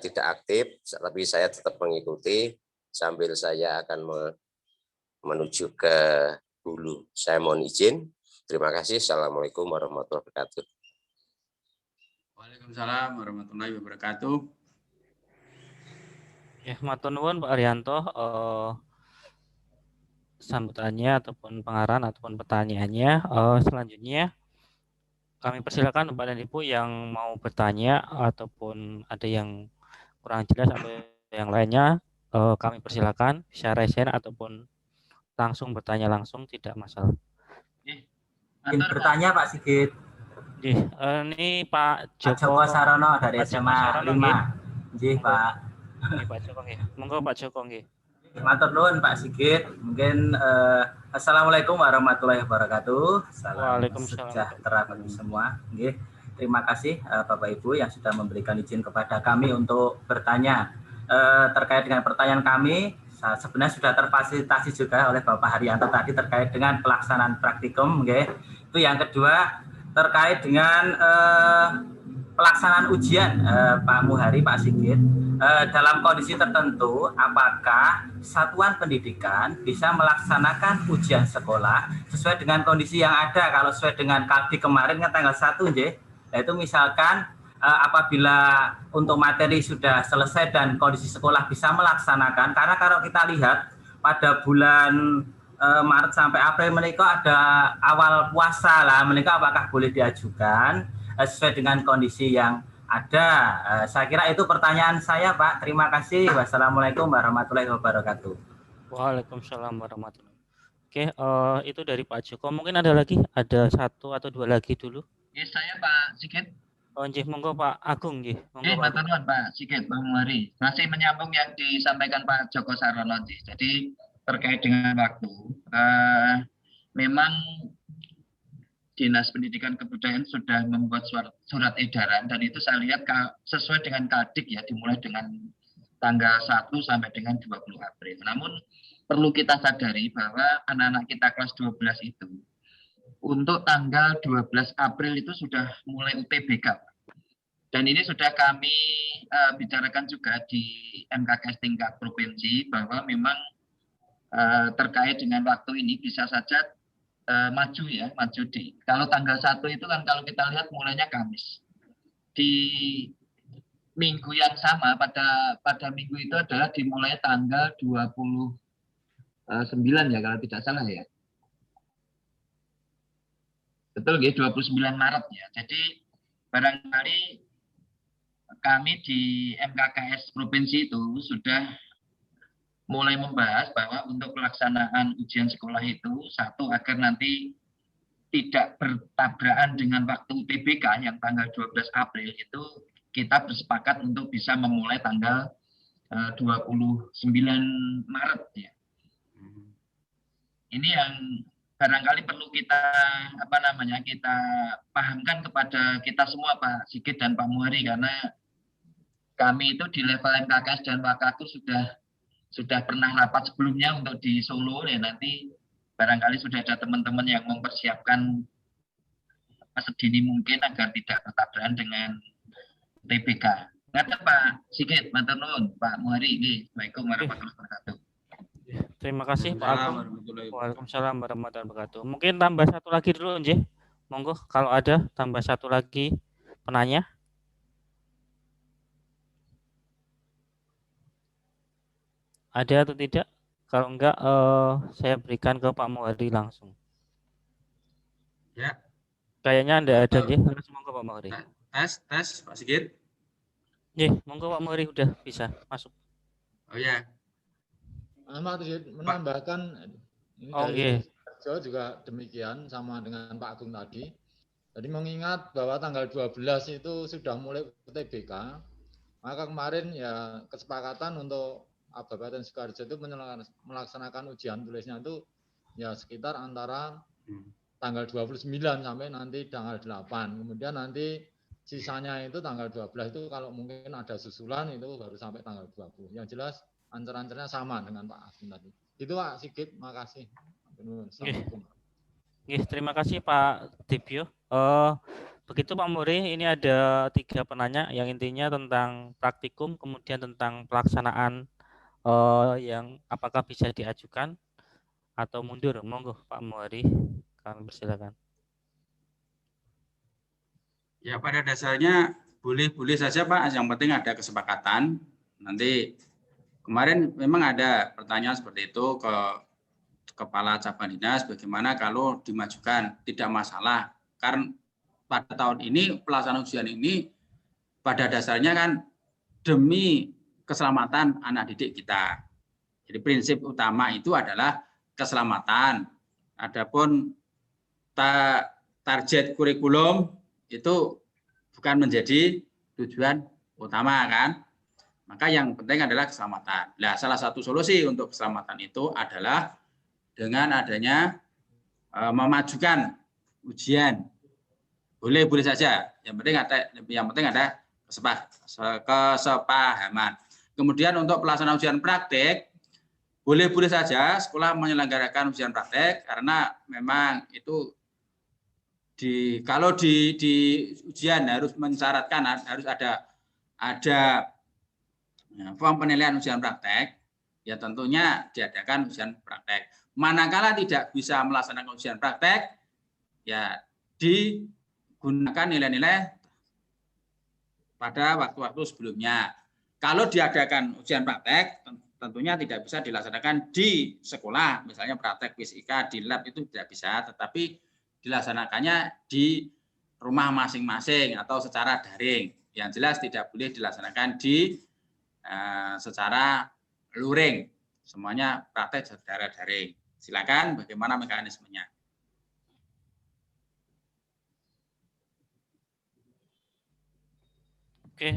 tidak aktif, tapi saya tetap mengikuti sambil saya akan menuju ke hulu. Saya mohon izin. Terima kasih. Assalamualaikum warahmatullahi wabarakatuh. Waalaikumsalam warahmatullahi wabarakatuh. Ya, matur nuwun Pak Arianto, sambutannya ataupun pengarahan ataupun pertanyaannya. Selanjutnya kami persilakan Bapak dan Ibu yang mau bertanya ataupun ada yang kurang jelas atau yang lainnya, kami persilakan bisa raise hand ataupun langsung bertanya langsung, tidak masalah. Ingin bertanya Pak Sigit. Ini Pak Joko Sarono dari Pak Joko SMA Sarono, 5. Nggih, Pak. Ini Pak Joko nggih. Monggo Pak Joko nggih. Matur nuwun Pak Sigit. Mungkin Assalamualaikum warahmatullahi wabarakatuh. Salam sejahtera bagi semua. Nggih. Terima kasih Bapak Ibu yang sudah memberikan izin kepada kami untuk bertanya. Terkait dengan pertanyaan kami, sebenarnya sudah terfasilitasi juga oleh Bapak Haryanto tadi terkait dengan pelaksanaan praktikum. Nggih. Itu yang kedua terkait dengan pelaksanaan ujian Pak Muhari, Pak Sigit, dalam kondisi tertentu, apakah satuan pendidikan bisa melaksanakan ujian sekolah sesuai dengan kondisi yang ada? Kalau sesuai dengan Kaldi kemarin kan tanggal 1, yaitu misalkan apabila untuk materi sudah selesai dan kondisi sekolah bisa melaksanakan, karena kalau kita lihat pada bulan Maret sampai April menikah ada awal puasa lah, menikah apakah boleh diajukan sesuai dengan kondisi yang ada. Saya kira itu pertanyaan saya, Pak. Terima kasih. Wassalamualaikum warahmatullahi wabarakatuh. Waalaikumsalam warahmatullahi wabarakatuh. Oke, itu dari Pak Joko. Mungkin ada lagi, ada 1 atau 2 lagi dulu. Ya, saya Pak Sigit. Oh, nggih, monggo Pak Agung nggih. Monggo matur nuwun Pak Sigit, Pak Muhari. Masih menyambung yang disampaikan Pak Joko Sarono. Jadi terkait dengan waktu, memang Dinas Pendidikan Kebudayaan sudah membuat surat edaran dan itu saya lihat sesuai dengan Kadik ya, dimulai dengan tanggal 1 sampai dengan 20 April. Namun perlu kita sadari bahwa anak-anak kita kelas 12 itu untuk tanggal 12 April itu sudah mulai UTBK. Dan ini sudah kami bicarakan juga di MKKS tingkat provinsi bahwa memang terkait dengan waktu ini bisa saja maju kalau tanggal 1 itu kan kalau kita lihat mulainya Kamis. Di minggu yang sama pada minggu itu adalah dimulai tanggal 29 ya kalau tidak salah ya. Betul ya, 29 Maret ya. Jadi barangkali kami di MKKS provinsi itu sudah mulai membahas bahwa untuk pelaksanaan ujian sekolah itu, satu, agar nanti tidak bertabrakan dengan waktu UTBK yang tanggal 12 April itu kita bersepakat untuk bisa memulai tanggal 29 Maret ya. Ini yang barangkali perlu kita kita pahamkan kepada kita semua Pak Sigit dan Pak Muhari, karena kami itu di level MKKS dan Wakatu sudah pernah rapat sebelumnya untuk di Solo ya, nanti barangkali sudah ada teman-teman yang mempersiapkan sedini mungkin agar tidak bertabrakan dengan TBK. Ngaten Pak Sigit, matur nuwun Pak Muhari. Assalamualaikum warahmatullahi wabarakatuh. Terima kasih Pak Agung. Waalaikumsalam warahmatullahi wabarakatuh. Mungkin tambah satu lagi dulu, Nji. Monggo kalau ada tambah satu lagi penanya. Ada atau tidak? Kalau enggak, saya berikan ke Pak Muhari langsung. Ya. Kayaknya Anda ada, Nji. Monggo Pak Muhari. Tes, Pak Sigit. Monggo Pak Muhari udah bisa masuk. Oh ya. Menambahkan ini dari Jawa juga demikian sama dengan Pak Agung tadi. Jadi mengingat bahwa tanggal 12 itu sudah mulai UTBK, maka kemarin ya kesepakatan untuk Kabupaten Sukoharjo itu melaksanakan ujian tulisnya itu ya sekitar antara tanggal 29 sampai nanti tanggal 8. Kemudian nanti sisanya itu tanggal 12 itu kalau mungkin ada susulan itu baru sampai tanggal 20. Yang jelas ancer-ancernya sama dengan Pak Agung tadi. Itu Pak Sigit, makasih. Assalamualaikum. Terima kasih Pak Dibyo. Begitu Pak Muhari, ini ada 3 penanya yang intinya tentang praktikum, kemudian tentang pelaksanaan yang apakah bisa diajukan atau mundur. Monggo Pak Muhari, kami persilakan. Ya pada dasarnya boleh-boleh saja Pak, yang penting ada kesepakatan. Nanti kemarin memang ada pertanyaan seperti itu ke Kepala Cabang Dinas, bagaimana kalau dimajukan, tidak masalah. Karena pada tahun ini pelaksanaan ujian ini pada dasarnya kan demi keselamatan anak didik kita. Jadi prinsip utama itu adalah keselamatan. Adapun target kurikulum itu bukan menjadi tujuan utama kan. Maka yang penting adalah keselamatan. Nah, salah satu solusi untuk keselamatan itu adalah dengan adanya memajukan ujian. Boleh saja. Yang penting ada kesepahaman. Kemudian untuk pelaksanaan ujian praktek, boleh saja sekolah menyelenggarakan ujian praktek karena memang itu kalau di ujian harus mensyaratkan harus ada form penilaian ujian praktek, ya tentunya diadakan ujian praktek. Manakala tidak bisa melaksanakan ujian praktek, ya digunakan nilai-nilai pada waktu-waktu sebelumnya. Kalau diadakan ujian praktek, tentunya tidak bisa dilaksanakan di sekolah, misalnya praktek fisika di lab itu tidak bisa, tetapi dilaksanakannya di rumah masing-masing atau secara daring. Yang jelas tidak boleh dilaksanakan di secara luring, semuanya praktek secara daring. Silakan bagaimana mekanismenya. Oke,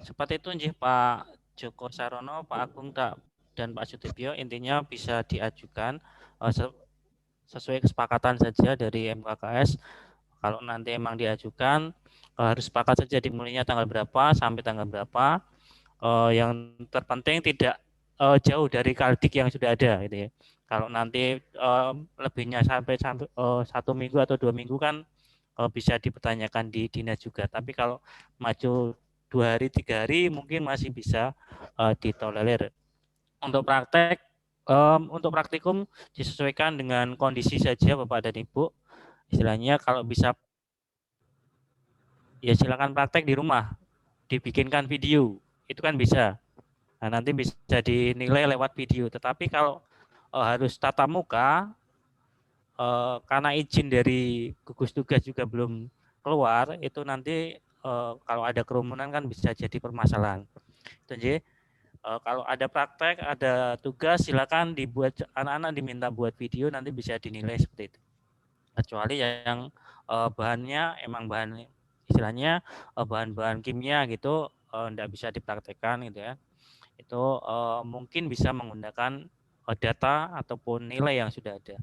seperti itu Nji, Pak Joko Sarono, Pak Agung dan Pak Sutibyo, intinya bisa diajukan sesuai kesepakatan saja dari MKKS. Kalau nanti emang diajukan harus sepakat saja dimulainya tanggal berapa sampai tanggal berapa. Yang terpenting tidak jauh dari kaldik yang sudah ada gitu ya. Kalau nanti lebihnya sampai 1 minggu atau 2 minggu kan bisa dipertanyakan di dinas juga. Tapi kalau maju 2 hari 3 hari mungkin masih bisa ditolerir. Untuk praktikum disesuaikan dengan kondisi saja Bapak dan Ibu. Istilahnya kalau bisa ya silakan praktek di rumah, dibikinkan video, itu kan bisa. Nah, nanti bisa dinilai lewat video. Tetapi kalau harus tatap muka, karena izin dari gugus tugas juga belum keluar, itu nanti kalau ada kerumunan kan bisa jadi permasalahan. Jadi kalau ada praktek, ada tugas, silakan dibuat, anak-anak diminta buat video, nanti bisa dinilai seperti itu. Kecuali yang bahannya emang bahan istilahnya bahan-bahan kimia gitu, tidak bisa dipraktekkan gitu ya. Itu mungkin bisa menggunakan data ataupun nilai yang sudah ada.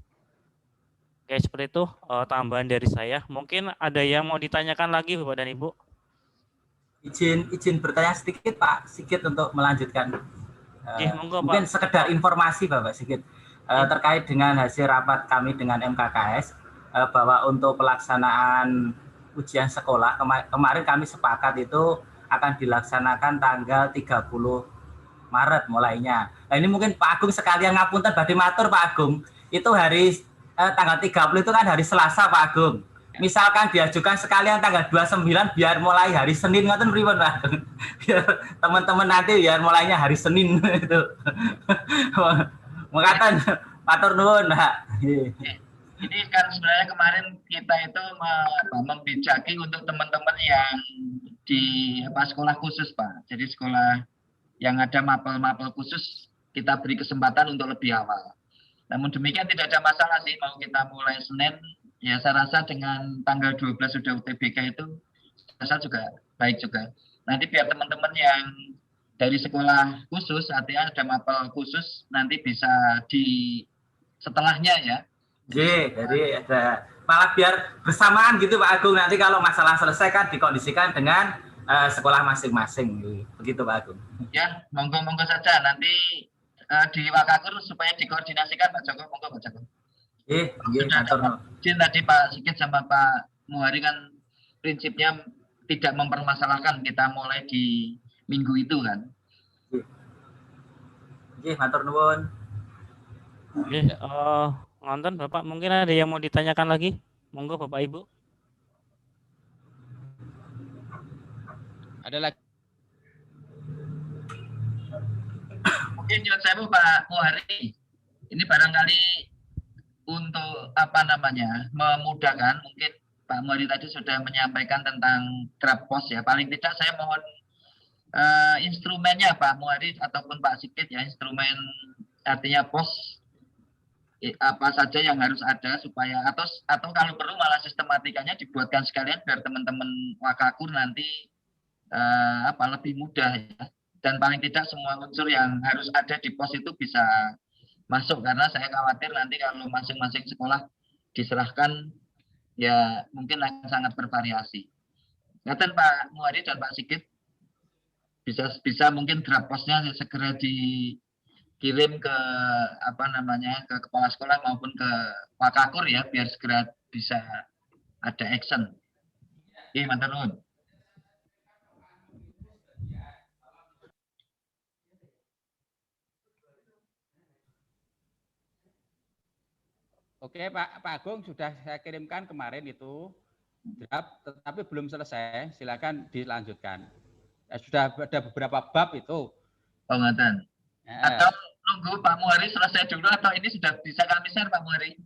Oke, seperti itu tambahan dari saya. Mungkin ada yang mau ditanyakan lagi Bapak dan Ibu? Izin bertanya sedikit Pak Sigit untuk melanjutkan. Monggo, mungkin Pak. sekedar informasi Bapak Sigit terkait dengan hasil rapat kami dengan MKKS bahwa untuk pelaksanaan ujian sekolah kemarin kami sepakat itu akan dilaksanakan tanggal 30 Maret mulainya. Nah ini mungkin Pak Agung sekalian ngapunten badhe matur Pak Agung. Itu hari tanggal 30 itu kan hari Selasa Pak Agung. Misalkan diajukan sekalian tanggal 29 biar mulai hari Senin ngoten pripun Pak Agung. Biar teman-teman nanti biar mulainya hari Senin itu. Mengatakan matur nuwun Pak. Ini kan sebenarnya kemarin kita itu membijaki untuk teman-teman yang di sekolah khusus Pak. Jadi sekolah yang ada mapel-mapel khusus kita beri kesempatan untuk lebih awal. Namun demikian tidak ada masalah sih mau kita mulai Senin. Ya saya rasa dengan tanggal 12 sudah UTBK itu saya rasa juga baik juga. Nanti biar teman-teman yang dari sekolah khusus artinya ada mapel khusus nanti bisa di setelahnya ya. Jadi ada malah biar bersamaan gitu Pak Agung, nanti kalau masalah selesai kan dikondisikan dengan sekolah masing-masing begitu Pak Agung. Ya monggo saja nanti di Wakakur supaya dikoordinasikan Pak Joko, monggo Pak Joko. Tadi Pak Sigit sama Pak Muhari kan prinsipnya tidak mempermasalahkan kita mulai di minggu itu kan. Matur nuwun. Nonton Bapak, mungkin ada yang mau ditanyakan lagi? Monggo Bapak Ibu. Ada lagi? Mungkin nyuwun sewu Pak Muhari. Ini barangkali untuk memudahkan, mungkin Pak Muhari tadi sudah menyampaikan tentang draft pos ya. Paling tidak saya mohon instrumennya Pak Muhari ataupun Pak Sigit ya, instrumen artinya pos apa saja yang harus ada supaya atau kalau perlu malah sistematikanya dibuatkan sekalian biar teman-teman Wakakur nanti lebih mudah ya. Dan paling tidak semua unsur yang harus ada di pos itu bisa masuk karena saya khawatir nanti kalau masing-masing sekolah diserahkan ya mungkin akan sangat bervariasi. Ngaten Pak Muhari dan Pak Sigit bisa mungkin draft posnya segera dikirim ke ke kepala sekolah maupun ke Wakakur ya biar segera bisa ada action. Oke, matur nuwun. Oke Pak Agung sudah saya kirimkan kemarin itu draft, tetapi belum selesai. Silakan dilanjutkan. Sudah ada beberapa bab itu. Pengertian. Atau nunggu Pak Muhari selesai dulu atau ini sudah bisa kami share Pak Muhari?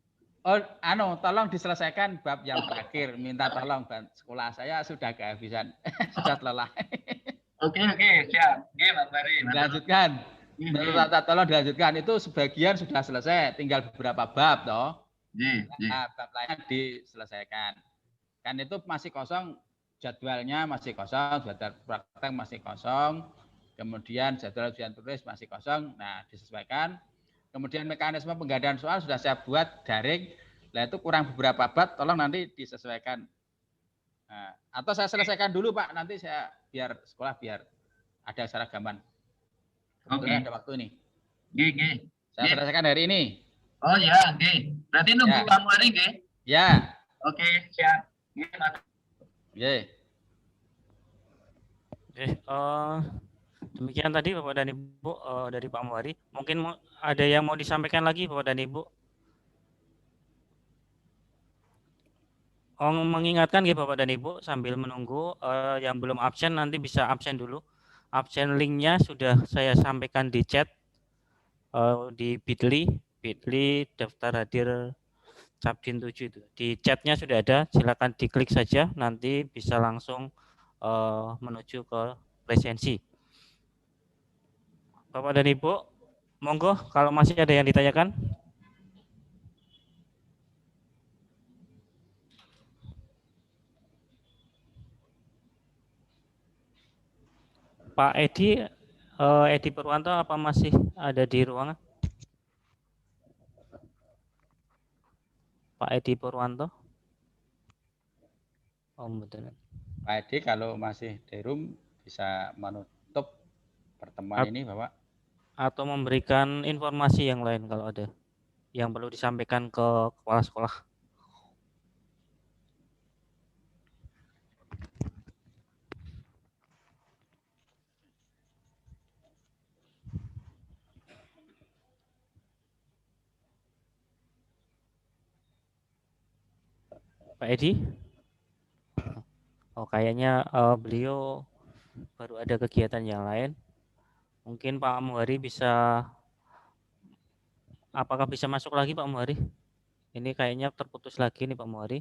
Tolong diselesaikan bab yang terakhir. Minta tolong sekolah saya sudah kehabisan, sudah lelah. Oke, siap. Oke, Pak Muhari. Dilanjutkan. Tolong dilanjutkan. Itu sebagian sudah selesai, tinggal beberapa bab toh. Bab lain diselesaikan. Kan itu masih kosong, jadwalnya masih kosong, jadwal praktek masih kosong, kemudian jadwal ujian tulis masih kosong. Nah, disesuaikan. Kemudian mekanisme penggandaan soal sudah saya buat daring. Nah, itu kurang beberapa bab, tolong nanti disesuaikan. Nah, atau saya selesaikan dulu Pak, nanti saya biar sekolah biar ada seragaman. Oke. Ada waktu ini. Saya selesaikan hari ini. Oh ya, oke. Berarti nunggu Pak Muhari, nggih? Ya. Oke, siap. Demikian tadi Bapak dan Ibu dari Pak Muhari. Mungkin ada yang mau disampaikan lagi Bapak dan Ibu? Mengingatkan ya Bapak dan Ibu sambil menunggu yang belum absen nanti bisa absen dulu. Absen linknya sudah saya sampaikan di chat di Bitly daftar hadir Capdin 7 itu. Di chatnya sudah ada, silakan diklik saja nanti bisa langsung menuju ke presensi. Bapak dan Ibu, monggo kalau masih ada yang ditanyakan. Pak Edi Purwanto apa masih ada di ruangan? Pak Edi Purwanto. Betul. Pak Edi kalau masih di room bisa menutup pertemuan ini, Bapak. Atau memberikan informasi yang lain kalau ada yang perlu disampaikan ke kepala sekolah. Pak Edi? Oh, kayaknya beliau baru ada kegiatan yang lain. Mungkin Pak Muhari bisa, apakah bisa masuk lagi Pak Muhari? Ini kayaknya terputus lagi nih Pak Muhari.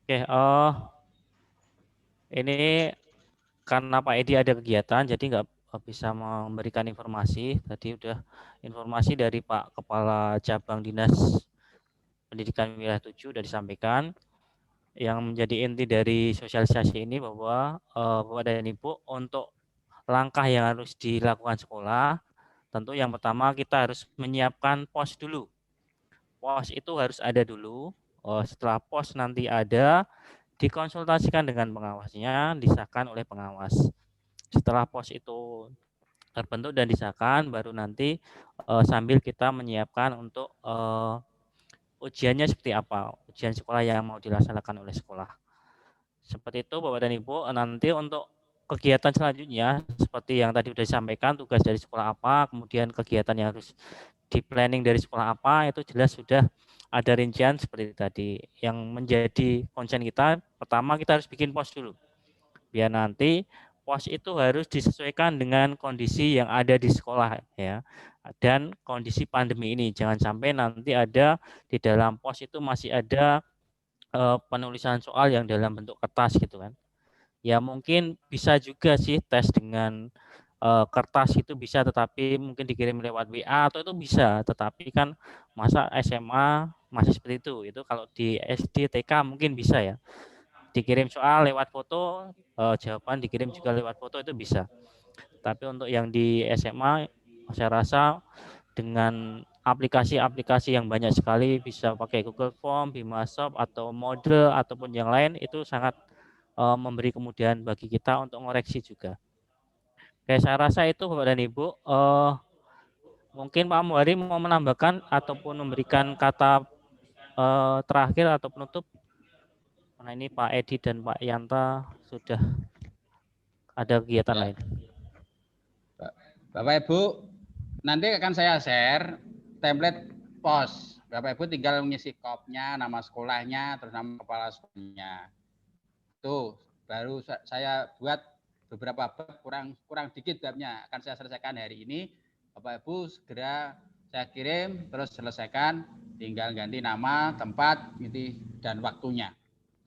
Oke, ini karena Pak Edi ada kegiatan, jadi nggak bisa memberikan informasi. Tadi udah informasi dari Pak Kepala Cabang Dinas Pendidikan Wilayah 7 sudah disampaikan. Yang menjadi inti dari sosialisasi ini bahwa Bapak dan Ibu untuk langkah yang harus dilakukan sekolah, tentu yang pertama kita harus menyiapkan pos dulu. Pos itu harus ada dulu. Setelah pos nanti ada, dikonsultasikan dengan pengawasnya, disahkan oleh pengawas. Setelah pos itu terbentuk dan disahkan, baru nanti sambil kita menyiapkan untuk ujiannya seperti apa, ujian sekolah yang mau dilaksanakan oleh sekolah. Seperti itu Bapak dan Ibu. Nanti untuk kegiatan selanjutnya seperti yang tadi sudah disampaikan, tugas dari sekolah apa, kemudian kegiatan yang harus di planning dari sekolah apa, itu jelas sudah ada rincian seperti tadi. Yang menjadi concern kita, pertama kita harus bikin pos dulu. Biar nanti pos itu harus disesuaikan dengan kondisi yang ada di sekolah ya. Dan kondisi pandemi ini, jangan sampai nanti ada di dalam pos itu masih ada penulisan soal yang dalam bentuk kertas gitu kan. Ya mungkin bisa juga sih tes dengan kertas itu bisa, tetapi mungkin dikirim lewat WA atau itu bisa, tetapi kan masa SMA masih seperti itu. Itu kalau di SD TK mungkin bisa ya. Dikirim soal lewat foto, jawaban dikirim juga lewat foto, itu bisa. Tapi untuk yang di SMA saya rasa dengan aplikasi-aplikasi yang banyak sekali, bisa pakai Google Form, Bimashop atau Moodle ataupun yang lain, itu sangat memberi kemudahan bagi kita untuk mengoreksi juga. Oke, saya rasa itu Bapak dan Ibu. Mungkin Pak Muhari mau menambahkan ataupun memberikan kata terakhir atau penutup. Nah, ini Pak Edi dan Pak Yanta sudah ada kegiatan lain. Bapak Ibu, nanti akan saya share template pos. Bapak Ibu tinggal mengisi kopnya, nama sekolahnya, terus nama kepala sekolahnya. Tuh, baru saya buat beberapa bab, kurang dikit babnya. Akan saya selesaikan hari ini. Bapak Ibu segera saya kirim, terus selesaikan. Tinggal ganti nama, tempat, dan waktunya.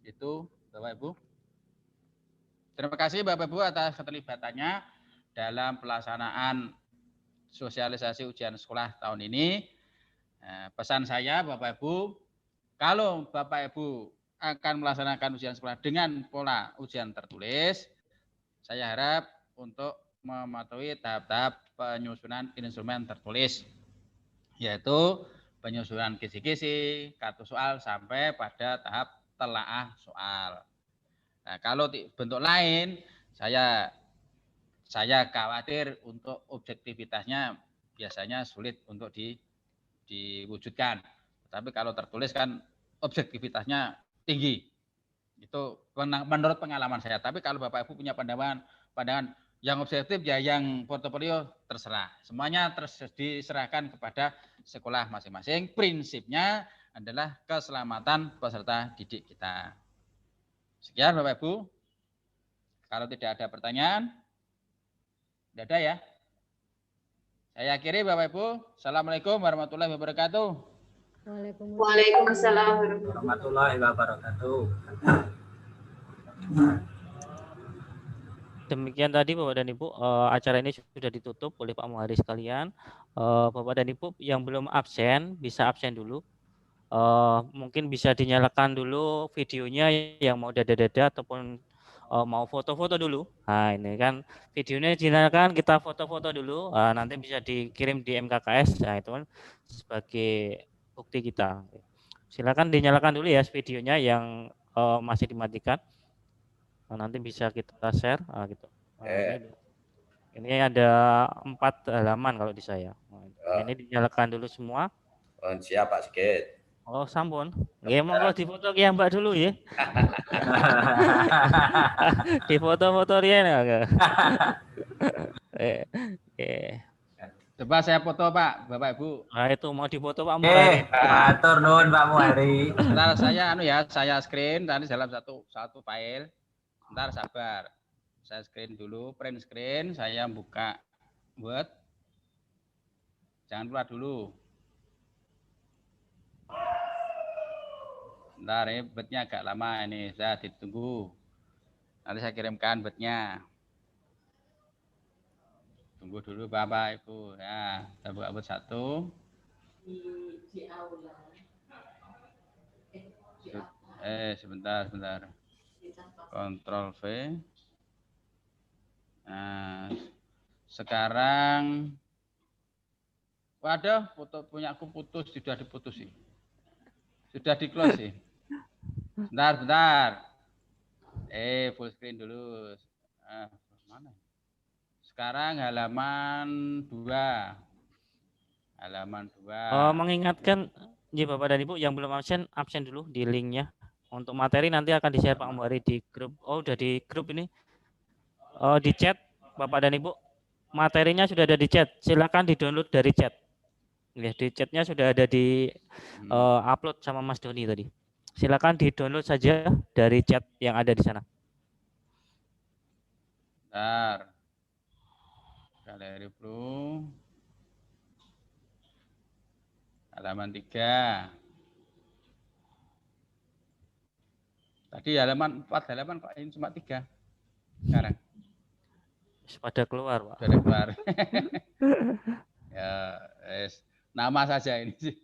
Itu Bapak Ibu. Terima kasih Bapak Ibu atas keterlibatannya dalam pelaksanaan sosialisasi ujian sekolah tahun ini. Pesan saya Bapak Ibu, kalau Bapak Ibu akan melaksanakan ujian sekolah dengan pola ujian tertulis, saya harap untuk mematuhi tahap-tahap penyusunan instrumen tertulis, yaitu penyusunan kisi-kisi, kartu soal, sampai pada tahap telaah soal. Nah, kalau bentuk lain, saya khawatir untuk objektivitasnya biasanya sulit untuk diwujudkan. Tapi kalau tertulis kan objektivitasnya tinggi. Itu menurut pengalaman saya. Tapi kalau Bapak Ibu punya pandangan yang objektif ya yang portofolio, terserah. Semuanya diserahkan kepada sekolah masing-masing. Prinsipnya adalah keselamatan peserta didik kita. Sekian Bapak Ibu. Kalau tidak ada pertanyaan, tidak ada ya. Saya akhiri Bapak Ibu. Assalamualaikum warahmatullahi wabarakatuh. Waalaikumsalam warahmatullahi wabarakatuh. Demikian tadi Bapak dan Ibu, acara ini sudah ditutup oleh Pak Muhari sekalian. Bapak dan Ibu yang belum absen bisa absen dulu. Mungkin bisa dinyalakan dulu videonya yang mau dada-dada ataupun mau foto-foto dulu. Nah, ini kan videonya dinyalakan, kita foto-foto dulu. Nanti bisa dikirim di MKKS. Nah, itu kan sebagai bukti kita. Silakan dinyalakan dulu ya videonya yang masih dimatikan. Nanti bisa kita share gitu. Ini ada 4 halaman kalau di saya. Ini dinyalakan dulu semua. Siap Pak Sigit. Oh, sampun. Nggih, monggo difoto ki Mbak dulu ya. Difoto-foto riyen. Coba saya foto Pak, Bapak Ibu. Nah, itu mau difoto Pak Muhari. Matur nuwun Pak Muhari. Sebentar saya screen tadi dalam satu file. Sebentar sabar. Saya screen dulu, print screen, saya buka Word. Jangan keluar dulu. Bentar, ini bednya agak lama ini, saya ditunggu. Nanti saya kirimkan bednya. Tunggu dulu Bapak Ibu. Ya, saya buka bed 1. Sebentar. Ctrl V. Nah, sekarang waduh, foto punya aku putus, sudah diputus sih. Sudah di-close sih. Bentar. Full screen dulu. Mana? Sekarang halaman 2. Mengingatkan Bapak dan Ibu yang belum absen dulu di linknya. Untuk materi nanti akan di-share Pak Muhari di grup. Oh, udah di grup ini. Di chat Bapak dan Ibu. Materinya sudah ada di chat. Silakan di-download dari chat. Ya, di chatnya sudah ada di upload sama Mas Doni tadi. Silakan di-download saja dari chat yang ada di sana. Bentar. Galeri Pro. Halaman 3. Tadi halaman 4 halaman kok ini cuma 3. Sekarang. Pada keluar, Pak. Sudah keluar. Ya, nama saja ini sih.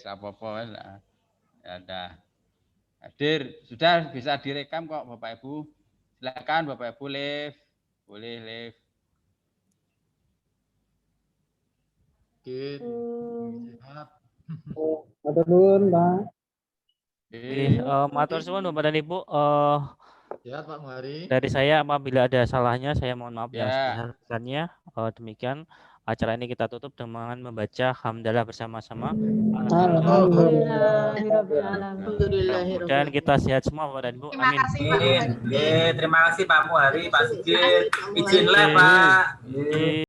Apa-apa. Ya udah. Hadir, sudah bisa direkam kok Bapak Ibu. Silakan Bapak Ibu live. Boleh live. Oke. Sehat. Matur nuwun, Pak. Matur suwun Bapak dan Ibu. Sehat Pak Muhari. Dari saya apabila ada salahnya saya mohon maaf yang Ya. sebesar-besarnya. Demikian acara ini kita tutup dengan membaca hamdalah bersama-sama. Dan kita sehat semua Bapak dan Ibu. Amin. Terima kasih Pak Muhari, Pak Sigit. Izin live Pak.